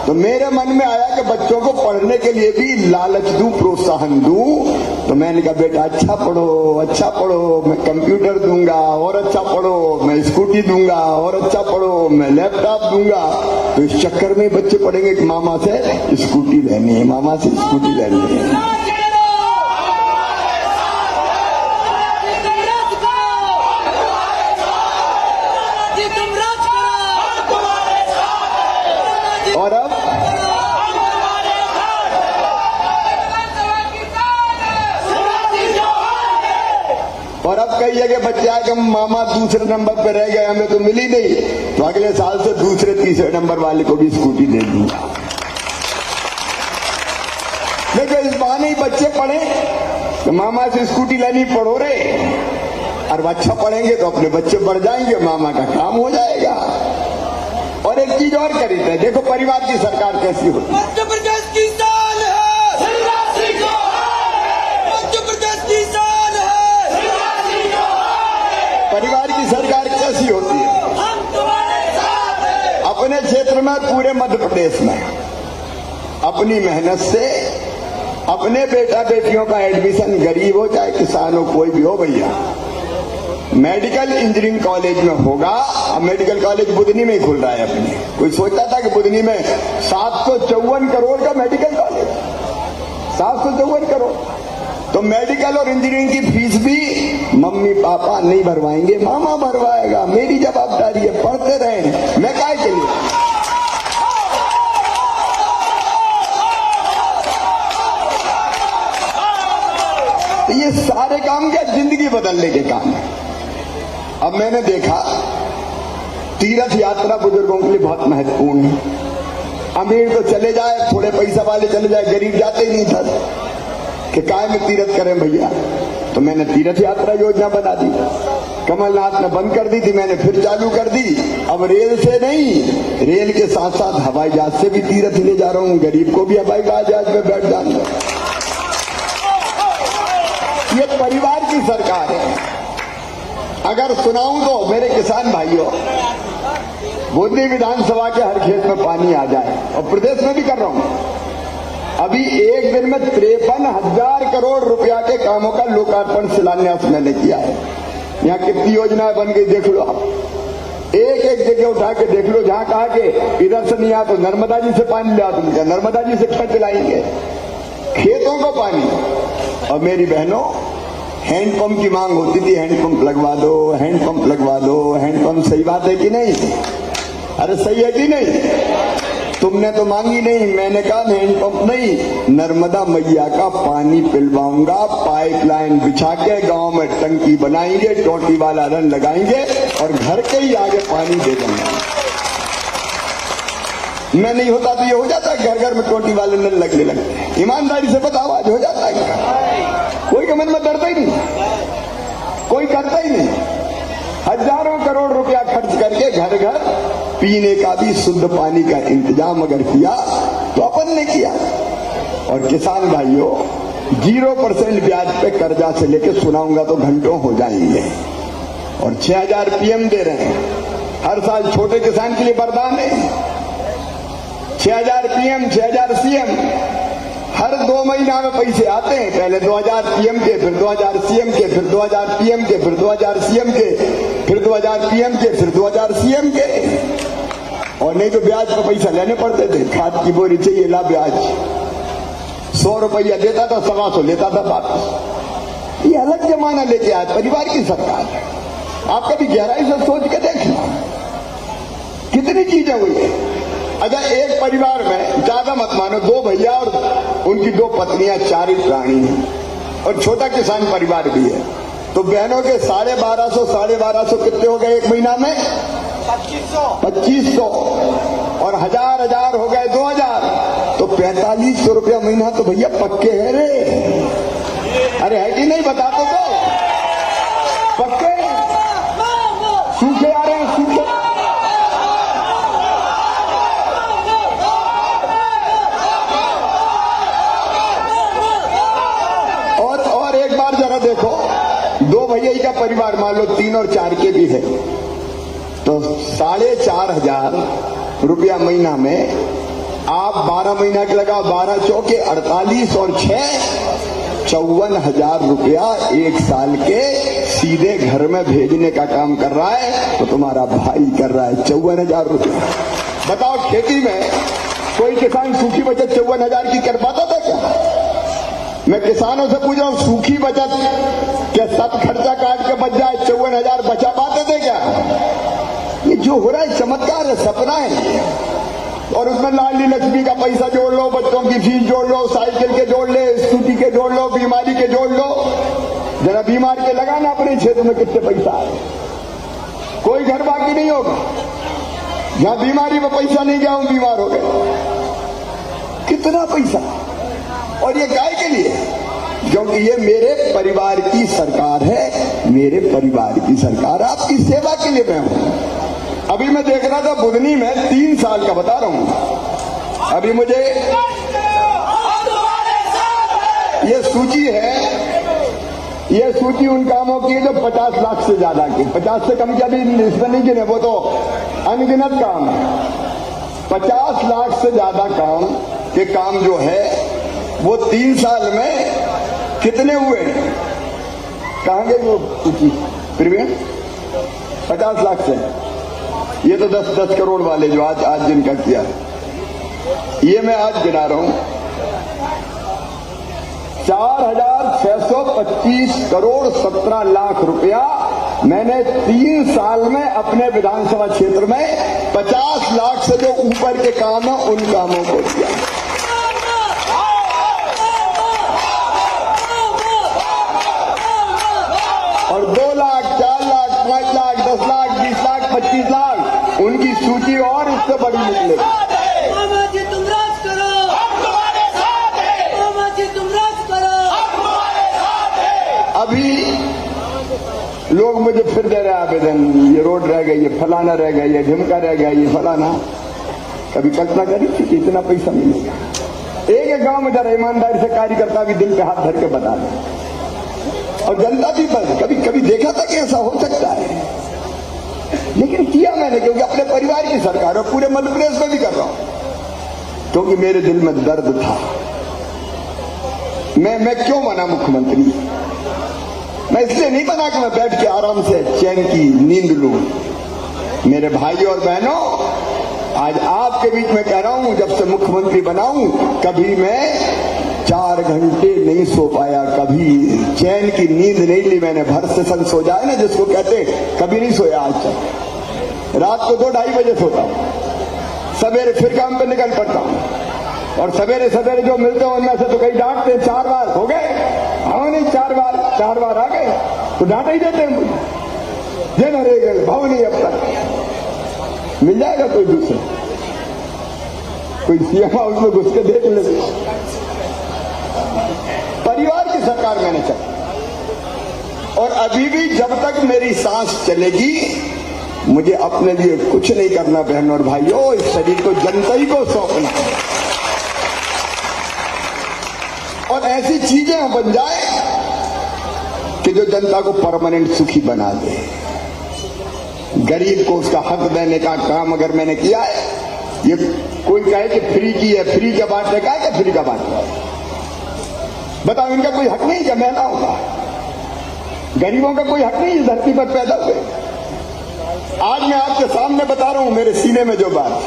तो मेरे मन में आया कि बच्चों को पढ़ने के लिए भी लालच दूं, प्रोत्साहन दूं। तो मैंने कहा बेटा अच्छा पढ़ो, अच्छा पढ़ो, मैं कंप्यूटर दूंगा, और अच्छा पढ़ो मैं स्कूटी दूंगा, और अच्छा पढ़ो मैं लैपटॉप दूंगा। तो इस चक्कर में बच्चे पढ़ेंगे कि मामा से स्कूटी लेनी है, मामा से स्कूटी लेनी है। और अब कई जगह बच्चे आए कि मामा दूसरे नंबर पे रह गए, हमें तो मिली नहीं, तो अगले साल से दूसरे तीसरे नंबर वाले को भी स्कूटी दे दूंगा। देखो इस बहाने ही बच्चे पढ़े तो मामा से स्कूटी लेनी पढ़ो रे, और अच्छा पढ़ेंगे तो अपने बच्चे बढ़ जाएंगे, मामा का काम हो जाएगा। और एक चीज और करी थे, देखो परिवार की सरकार कैसी होती है।
मध्य प्रदेश की शान है, मध्य प्रदेश की शान है।
परिवार की सरकार कैसी होती है?
हम तुम्हारे साथ हैं।
अपने क्षेत्र में, पूरे मध्य प्रदेश में अपनी मेहनत से अपने बेटा बेटियों का एडमिशन, गरीब हो चाहे किसान हो, कोई भी हो भैया, मेडिकल इंजीनियरिंग कॉलेज में होगा। अब मेडिकल कॉलेज बुधनी में ही खुल रहा है अपने। कोई सोचता था कि बुधनी में 754 करोड़ का मेडिकल कॉलेज, 754 करोड़। तो मेडिकल और इंजीनियरिंग की फीस भी मम्मी पापा नहीं भरवाएंगे, मामा भरवाएगा। मेरी जवाबदारी है, पढ़ते रहे, मैं काय के लिए। तो ये सारे काम क्या जिंदगी बदलने के काम है। अब मैंने देखा तीर्थ यात्रा बुजुर्गों के लिए बहुत महत्वपूर्ण है। अमीर तो चले जाए, थोड़े पैसा वाले चले जाए, गरीब जाते ही नहीं था कि काय में तीर्थ करें भैया। तो मैंने तीर्थ यात्रा योजना बना दी। कमलनाथ ने बंद कर दी थी, मैंने फिर चालू कर दी। अब रेल से नहीं, रेल के साथ साथ हवाई जहाज से भी तीर्थ ले जा रहा हूं। गरीब को भी हवाई जहाज में बैठ जाऊंगा। ये परिवार की सरकार है। अगर सुनाऊं तो मेरे किसान भाइयों, बुंदी विधानसभा के हर खेत में पानी आ जाए, और प्रदेश में भी कर रहा हूं। अभी एक दिन में 53,000 करोड़ रुपया के कामों का लोकार्पण शिलान्यास मैंने किया है। यहाँ कितनी योजनाएं बन गई देख लो आप। एक एक जगह उठा के देख लो, जहां कहा कि इधर से नहीं आ तो नर्मदा जी से पानी ले आओ। तुम क्या नर्मदा जी से क्या चलाएंगे खेतों को पानी? और मेरी बहनों, हैंडपंप की मांग होती थी, हैंडपंप लगवा दो, हैंडपंप लगवा दो, हैंडपंप। सही बात है कि नहीं? अरे सही है कि नहीं? तुमने तो मांगी नहीं, मैंने कहा हैंडपंप नहीं, नर्मदा मैया का पानी पिलवाऊंगा। पाइपलाइन बिछा के गांव में टंकी बनाएंगे, टोटी वाला रन लगाएंगे और घर के ही आगे पानी दे देंगे। मैं नहीं होता तो ये हो जाता है, घर घर में टोटी वाले नल लगने लगते। ईमानदारी से बताओ, आज हो जाता है? कोई के मन में डरता ही नहीं, कोई करता ही नहीं। हजारों करोड़ रुपया खर्च करके घर घर पीने का भी शुद्ध पानी का इंतजाम अगर किया तो अपन ने किया। और किसान भाइयों, 0% ब्याज पे कर्जा से लेके सुनाऊंगा तो घंटों हो जाएंगे। और 6,000 PM दे रहे हैं हर साल। छोटे किसान के लिए वरदान है। 6,000 PM, 6,000 CM, हर 2 महीना में पैसे आते हैं। पहले 2,000 PM के, फिर 2,000 CM के, फिर 2,000 PM के, फिर 2,000 CM के, फिर 2,000 PM के, फिर 2,000 CM के। और नहीं तो ब्याज पर पैसा लेने पड़ते थे। खाद की बोरी चाहिए, ला ब्याज। 100 रुपया देता था, 125 लेता था वापस। ये अलग जमाना लेके आया परिवार की सरकार। आप कभी गहराई से सोच के देखना कितनी चीजें हुई है। अगर एक परिवार में, ज्यादा मत मानो, 2 भैया और उनकी 2 पत्नियां, 4 ही प्राणी हैं और छोटा किसान परिवार भी है, तो बहनों के 1250 कितने हो गए एक महीना में? 2500। और हजार हो गए 2,000, तो 4500 रुपया महीना तो भैया पक्के है रे। अरे है कि नहीं? बता दो तो। पक्के सूखे आ रहे हैं, सूखे। और एक बार जरा देखो, 2 भैया का परिवार मान लो 3 और 4 के भी है, तो 4,500 रुपया महीना में आप 12 महीना के लगाओ, 12 चौके 48 और 6 54,000 रुपया एक साल के सीधे घर में भेजने का काम कर रहा है। तो तुम्हारा भाई कर रहा है 54,000 रुपया। बताओ, खेती में कोई किसान सूखी बचत 54,000 की कर पाता था क्या? मैं किसानों से पूछ रहा हूं, सूखी बचत क्या सब खर्चा काट के बच जाए 54,000 बचा पाते थे क्या? ये जो हो रहा है चमत्कार है, सपना है। और उसमें लाडली लक्ष्मी का पैसा जोड़ लो, बच्चों की फीस जोड़ लो, साइकिल के जोड़ ले, स्कूटी के जोड़ लो, बीमारी के जोड़ लो। जरा बीमार के लगाना अपने क्षेत्र में कितने पैसा है। कोई घर बाकी नहीं होगा जहां बीमारी में पैसा नहीं गया, हम बीमार हो गए। कितना पैसा। और ये गाय के लिए, क्योंकि ये मेरे परिवार की सरकार है, मेरे परिवार की सरकार। आपकी सेवा के लिए मैं हूं। अभी मैं देख रहा था बुधनी में 3 साल का, बता रहा हूं। अभी मुझे ये सूची है, ये सूची उन कामों की है जो 50 लाख से ज्यादा की। 50 से कम की अभी इसमें नहीं गिने, वो तो अनगिनत काम है। 50 लाख से ज्यादा काम के काम जो है वो 3 साल में कितने हुए? कहां गए वो सूची? फिर भी 50 लाख से, ये तो 10-10 करोड़ वाले जो आज जिनका किया, ये मैं आज गिना रहा हूं। 4,625 करोड़ 17 लाख रुपया मैंने 3 साल में अपने विधानसभा क्षेत्र में 50 लाख से जो ऊपर के काम है उन कामों को किया। और 2 लाख, 4 लाख, 5 लाख, 10 लाख, 20 लाख, 25 लाख सूची और इससे बड़ी निकलेगी।
मामा जी तुम राज करो, हम तुम्हारे साथ हैं। मामा जी तुम राज करो, हम तुम्हारे साथ हैं।
अभी लोग मुझे फिर दे रहे आवेदन, ये रोड रह गई, ये फलाना रह गया, ये ढिमका रह गया, ये फलाना। कभी कल्पना करी थी कि इतना पैसा मिलेगा? एक गांव में जरा ईमानदारी से कार्यकर्ता भी दिल पे हाथ धर के बता दे, और जनता भी कभी कभी देखा था कि ऐसा हो सकता है, लेकिन किया मैंने, क्योंकि अपने परिवार की सरकार और पूरे मध्य प्रदेश में भी कर रहा हूं, क्योंकि मेरे दिल में दर्द था। मैं क्यों बना मुख्यमंत्री? मैं इसलिए नहीं बना कि मैं बैठ के आराम से चैन की नींद लूं। मेरे भाई और बहनों, आज आपके बीच में कह रहा हूं, जब से मुख्यमंत्री बनाऊं कभी मैं 4 घंटे नहीं सो पाया, कभी चैन की नींद नहीं ली मैंने। भर सेशन सो जाए ना जिसको कहते, कभी नहीं सोया आज तक। रात को 2-2:30 बजे सोता हूं, सवेरे फिर काम पे निकल पड़ता हूं, और सवेरे सवेरे जो मिलते हैं उनमें से तो कई डांटते हैं, 4 बार हो गए, हाँ नहीं 4 बार आ गए तो डांट ही देते हैं मुझे, ये न रह गए भाव नहीं। अब तक मिल जाएगा कोई दूसरा, कोई सीएम हाउस में घुस के देख ले। परिवार की सरकार मैंने चलाई, और अभी भी जब तक मेरी सांस चलेगी मुझे अपने लिए कुछ नहीं करना बहनों और भाइयों, इस शरीर को जनता ही को सौंपना, और ऐसी चीजें बन जाए कि जो जनता को परमानेंट सुखी बना दे। गरीब को उसका हक देने का काम अगर मैंने किया है, ये कोई कहे कि फ्री की है, फ्री का बांटने का है, क्या फ्री का बांटना? बताओ, इनका कोई हक नहीं क्या महिलाओं का? गरीबों का कोई हक नहीं इस धरती पर पैदा हुए? आज मैं आपके सामने बता रहा हूं मेरे सीने में जो बात,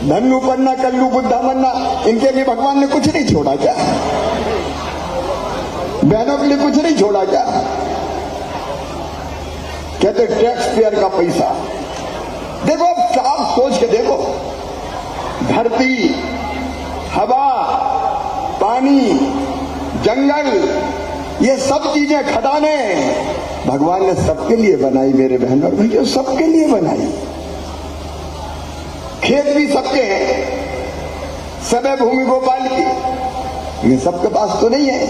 धन्नु पन्ना कल्लू बुद्धा मन्ना, इनके लिए भगवान ने कुछ नहीं छोड़ा क्या? बहनों के लिए कुछ नहीं छोड़ा क्या? कहते टैक्स पेयर का पैसा। देखो, अब आप सोच के देखो, धरती, हवा, पानी, जंगल, ये सब चीजें, खदाने भगवान ने सबके लिए बनाई मेरे बहनों और भैया, सबके लिए बनाई। खेत भी सबके हैं, सबे भूमि गोपाल की, ये सबके पास तो नहीं है।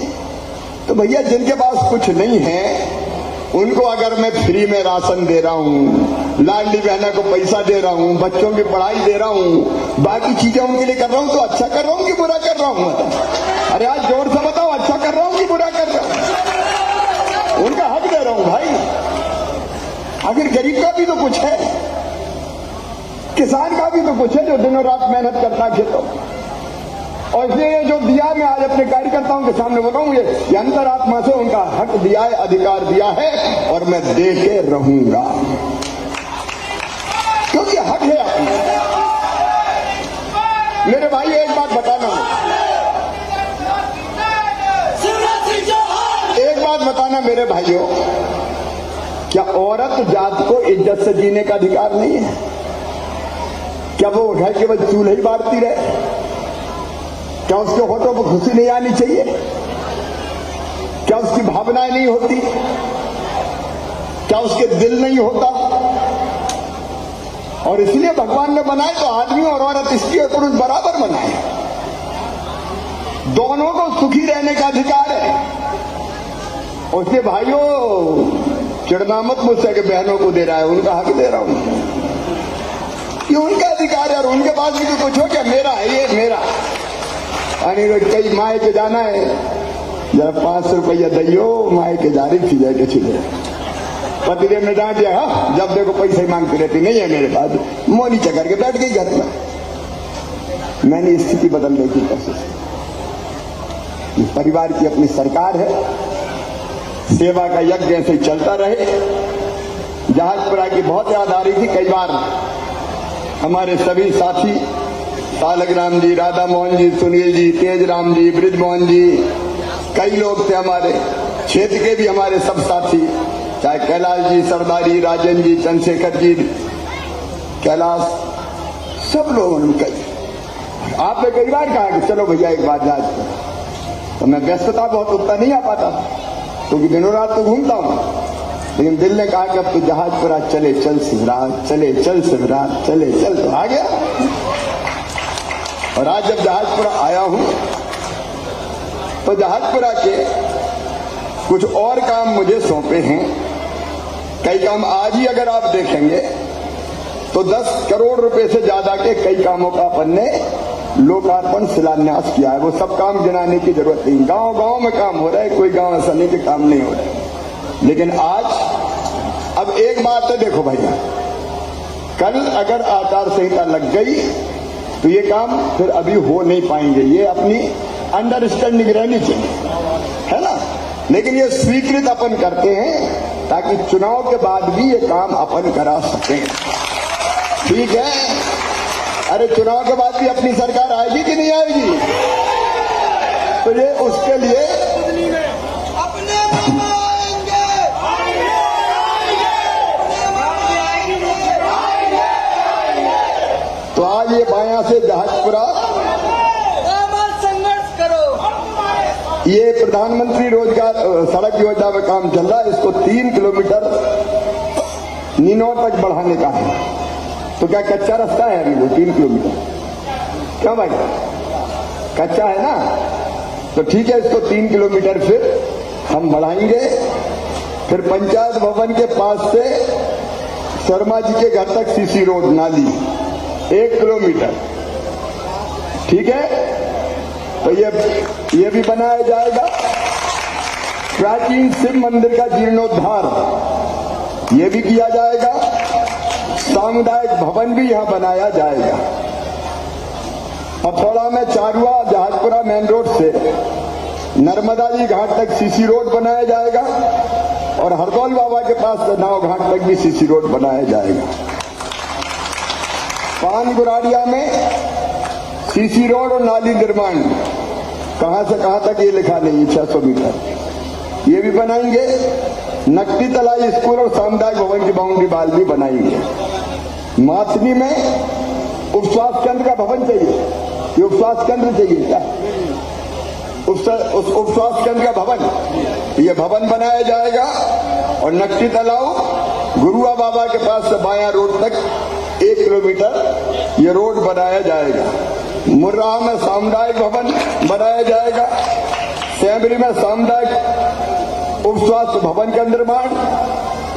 तो भैया जिनके पास कुछ नहीं है उनको अगर मैं फ्री में राशन दे रहा हूं, लाडली बहना को पैसा दे रहा हूं, बच्चों की पढ़ाई दे रहा हूं, बाकी चीजें उनके लिए कर रहा हूं, तो अच्छा कर रहा हूं कि बुरा कर रहा हूं? अरे आज जोर से बताओ, अच्छा कर रहा हूं कि बुरा कर रहा हूं? उनका हक दे रहा हूं भाई। आखिर गरीब का भी तो कुछ है, किसान का भी तो कुछ है जो दिनों रात मेहनत करता है खेतों। और इसलिए जो दिया मैं आज अपने कार्यकर्ताओं के सामने बताऊं, ये अंतरात्मा से उनका हक दिया है, अधिकार दिया है, और मैं दे के रहूंगा, क्योंकि हक है अपना। मेरे भाई एक बात बताना, एक बात बताना मेरे भाइयों, क्या औरत जात को इज्जत से जीने का अधिकार नहीं है? क्या वो घर केवल चूल्हे ही बांटती रहे? क्या उसके होठों पर खुशी नहीं आनी चाहिए? क्या उसकी भावनाएं नहीं होती? क्या उसके दिल नहीं होता? और इसलिए भगवान ने बनाए तो आदमी और औरत, स्त्री और पुरुष बराबर बनाए, दोनों को सुखी रहने का अधिकार है। उसके भाइयों चिड़ना मत मुझसे कि बहनों को दे रहा है, उनका हक दे रहा हूं, ये उनका अधिकार है, और उनके पास भी तो कुछ हो क्या? मेरा है, ये मेरा। कई माए के जाना है, जरा 500 रुपया दियो, माए के जा रही थी जाके छिले, पतिदेव ने डांट दिया, हाँ जब देखो पैसे मांगती रहती, नहीं है मेरे पास, मोनी चकर के बैठ गई घर में। मैंने स्थिति बदलने की कोशिश की। परिवार की अपनी सरकार है, सेवा का यज्ञ ऐसे चलता रहे। जहाजपुरा की बहुत याद आ रही थी, कई बार हमारे सभी साथी, सालग्राम जी, राधा मोहन जी, सुनील जी, तेजराम जी, ब्रिजमोहन जी, कई लोग थे हमारे क्षेत्र के भी, हमारे सब साथी, चाहे कैलाश जी, सरदारी, राजन जी, चंद्रशेखर जी, कैलाश, सब लोगों ने कही। आपने कई बार कहा कि चलो भैया एक बार जाए, तो मैं व्यस्तता बहुत उतना नहीं आ पाता, क्योंकि दिनों रात तो घूमता हूं, लेकिन दिल ने कहा कि अब तो जहाजपुरा चले चल शिवराज, चले चल शिवराज, चले चल, तो आ गया। और आज जब जहाजपुरा आया हूं तो जहाजपुरा के कुछ और काम मुझे सौंपे हैं। कई काम आज ही अगर आप देखेंगे तो 10 करोड़ रुपए से ज्यादा के कई कामों का अपन ने लोकार्पण शिलान्यास किया है। वो सब काम गिनाने की जरूरत नहीं, गांव गांव में काम हो रहा है, कोई गांव ऐसा नहीं कि काम नहीं हो रहा है। लेकिन आज अब एक बात है, देखो भैया, कल अगर आचार संहिता लग गई तो ये काम फिर अभी हो नहीं पाएंगे, ये अपनी अंडरस्टैंडिंग रहनी चाहिए, है ना। लेकिन ये स्वीकृत अपन करते हैं ताकि चुनाव के बाद भी ये काम अपन करा सकें, ठीक है। अरे चुनाव के बाद भी अपनी सरकार आएगी कि नहीं आएगी, तो ये उसके लिए
अपने आएंगे,
तो आज ये बायां से जहाजपुरा
संघर्ष करो।
ये प्रधानमंत्री रोजगार सड़क योजना में काम चल रहा है, इसको 3 किलोमीटर नीनौर तक बढ़ाने का है। तो क्या कच्चा रास्ता है अभी वो 3 किलोमीटर? क्यों भाई, कच्चा है ना? तो ठीक है, इसको 3 किलोमीटर फिर हम बढ़ाएंगे। फिर पंचायत भवन के पास से शर्मा जी के घर तक सीसी रोड नाली 1 किलोमीटर, ठीक है। तो ये भी बनाया जाएगा। प्राचीन शिव मंदिर का जीर्णोद्धार ये भी किया जाएगा। सामुदायिक भवन भी यहां बनाया जाएगा। हथौड़ा में चारुआ जहाजपुरा मेन रोड से नर्मदा जी घाट तक सीसी रोड बनाया जाएगा और हरदौल बाबा के पास से नाव घाट तक भी सीसी रोड बनाया जाएगा। पान गुराड़िया में सीसी रोड और नाली निर्माण कहां से कहां तक ये लिखा नहीं, 600 मीटर ये भी बनाएंगे। नकटी तलाई स्कूल और सामुदायिक भवन की बाउंड्री वाल भी बनाएंगे। माथनी में उपस्वास्थ्य केंद्र का भवन चाहिए, ये उपस्वास्थ्य केंद्र चाहिए क्या? उस उपस्वास्थ्य केंद्र का भवन, ये भवन बनाया जाएगा। और नकटी तालाब गुरुआ बाबा के पास से बायां रोड तक 1 किलोमीटर ये रोड बनाया जाएगा। मुर्राह में सामुदायिक भवन बनाया जाएगा। सेंबरी में सामुदायिक उप स्वास्थ्य भवन का निर्माण,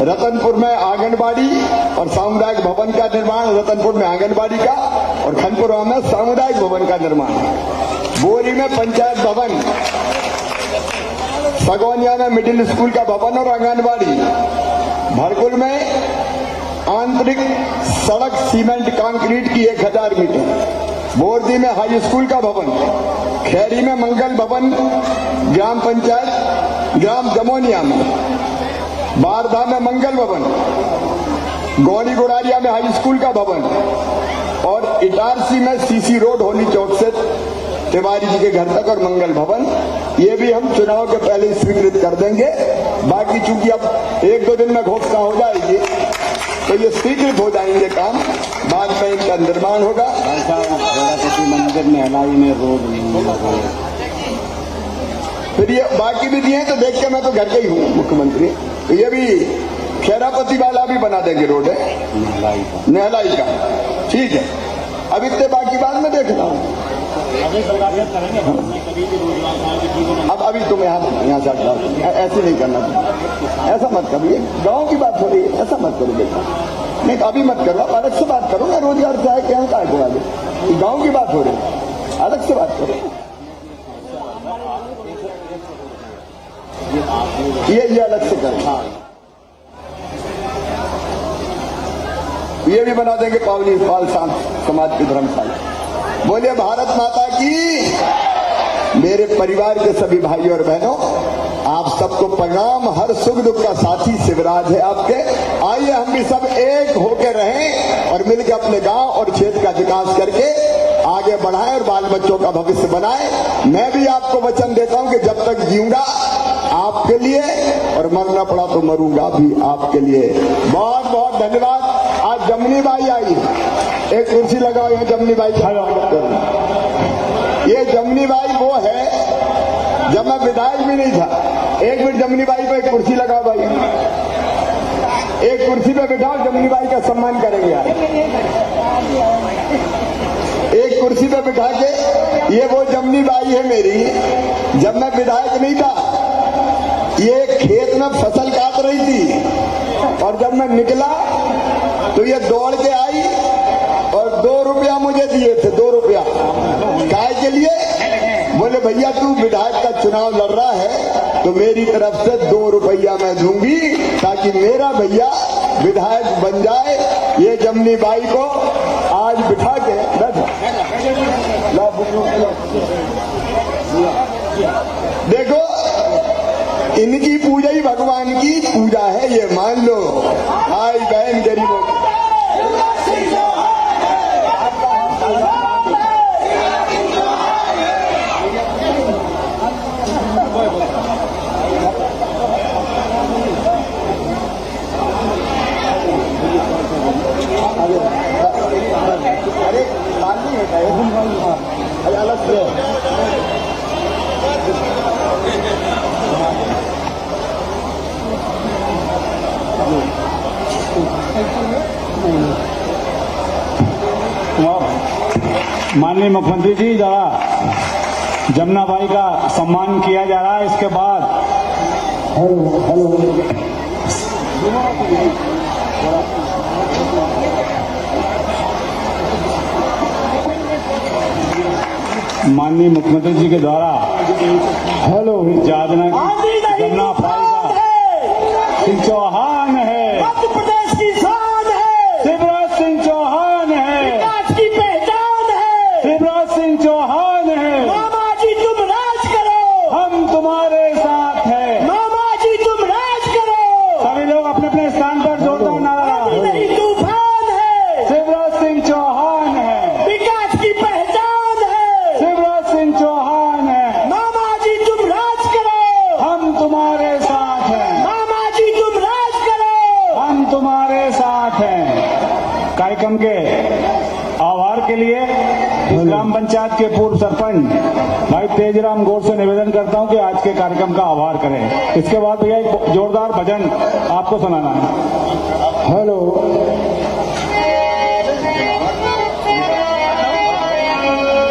रतनपुर में आंगनबाड़ी और सामुदायिक भवन का निर्माण, रतनपुर में आंगनबाड़ी का और खनपुरा में सामुदायिक भवन का निर्माण, बोरी में पंचायत भवन, सगोनिया में मिडिल स्कूल का भवन और आंगनबाड़ी, भरकुल में आंतरिक सड़क सीमेंट कंक्रीट की 1000 मीटर, बोरदी में हाई स्कूल का भवन, खैरी में मंगल भवन, ग्राम पंचायत ग्राम जमोनिया में, बारधा में मंगल भवन, गौड़ी गुड़ारिया में हाई स्कूल का भवन और इटारसी में सीसी रोड होली चौक से तिवारी जी के घर तक और मंगल भवन, ये भी हम चुनाव के पहले स्वीकृत कर देंगे। बाकी चूंकि अब 1-2 दिन में घोषणा हो जाएगी तो ये स्वीकृत हो जाएंगे काम, बाद में इनका निर्माण होगा।
मंदिर में हलाई में रोड नहीं लगा,
फिर ये बाकी भी दिए तो देख के मैं तो घर के ही हूँ मुख्यमंत्री, तो ये भी खेरापति वाला भी बना देंगे रोड है नेहलाई का, ठीक है। अब इतने बाकी बाद में देखना हूँ। अब अभी तुम यहाँ से ऐसे नहीं करना, ऐसा मत करो, ये गांव की बात हो रही है, ऐसा मत करो बेटा, नहीं अभी मत करो, आप अलग से बात करो ना, रोजगार से आए क्या का है आगे, गांव की बात हो रही है, अलग से बात करो। ये अलग से करो, ये भी बना देंगे पावली पाल समाज की धर्मशाला। बोलिए भारत माता की। मेरे परिवार के सभी भाई और बहनों, आप सबको प्रणाम। हर सुख दुख का साथी शिवराज है आपके। आइए हम भी सब एक होकर रहें और मिलकर अपने गांव और क्षेत्र का विकास करके आगे बढ़ाएं और बाल बच्चों का भविष्य बनाएं। मैं भी आपको वचन देता हूं कि जब तक जीऊंगा आपके लिए और मरना पड़ा तो मरूंगा भी आपके लिए। बहुत बहुत धन्यवाद। आज जमनी बाई आई, एक कुर्सी लगाओ यहाँ, जमनी बाई ये जमनी बाई वो है, जब मैं विधायक भी नहीं था, एक मिनट जमनी बाई को एक कुर्सी लगाओ भाई। एक कुर्सी पे बिठाओ, जमनी बाई का सम्मान करेंगे यार। एक कुर्सी पे बिठा के, ये वो जमनी बाई है मेरी, जब मैं विधायक नहीं था ये खेत में फसल काट रही थी, और जब मैं निकला तो ये दौड़ के आई और 2 रुपया मुझे दिए थे, 2 रुपया। काय के लिए? बोले भैया तू विधायक का चुनाव लड़ रहा है तो मेरी तरफ से 2 रुपया मैं दूंगी ताकि मेरा भैया विधायक बन जाए। ये जमनी बाई को आज बिठा के देखो, इनकी पूजा ही भगवान की पूजा है, ये मान लो। भाई बहन गरीबों अलग से
माननीय मुख्यमंत्री जी द्वारा जमुना बाई का सम्मान किया जा रहा है। इसके बाद माननीय मुख्यमंत्री जी के द्वारा जमुना बाई का सिंह चौहान है,
मध्य प्रदेश की शान है,
शिवराज सिंह चौहान है,
विकास की पहचान है।
शिवराज सिंह चौहान है।
मामा जी तुम राज करो,
हम तुम्हारे साथ हैं।
मामा जी तुम राज करो।
सभी लोग अपने अपने स्थान पर जोरदार नारा।
नहीं तूफान है,
शिवराज सिंह चौहान है,
विकास की पहचान है।
शिवराज सिंह चौहान है।
मामा जी तुम राज करो,
हम तुम्हारे साथ हैं,
मामा जी तुम राज करो।
हम तुम्हारे साथ हैं। कार्यक्रम के आभार के लिए इस ग्राम पंचायत के पूर्व सरपंच भाई तेजराम गौर से निवेदन करता हूं कि आज के कार्यक्रम का आभार करें। इसके बाद भैया एक जोरदार भजन आपको सुनाना है। हेलो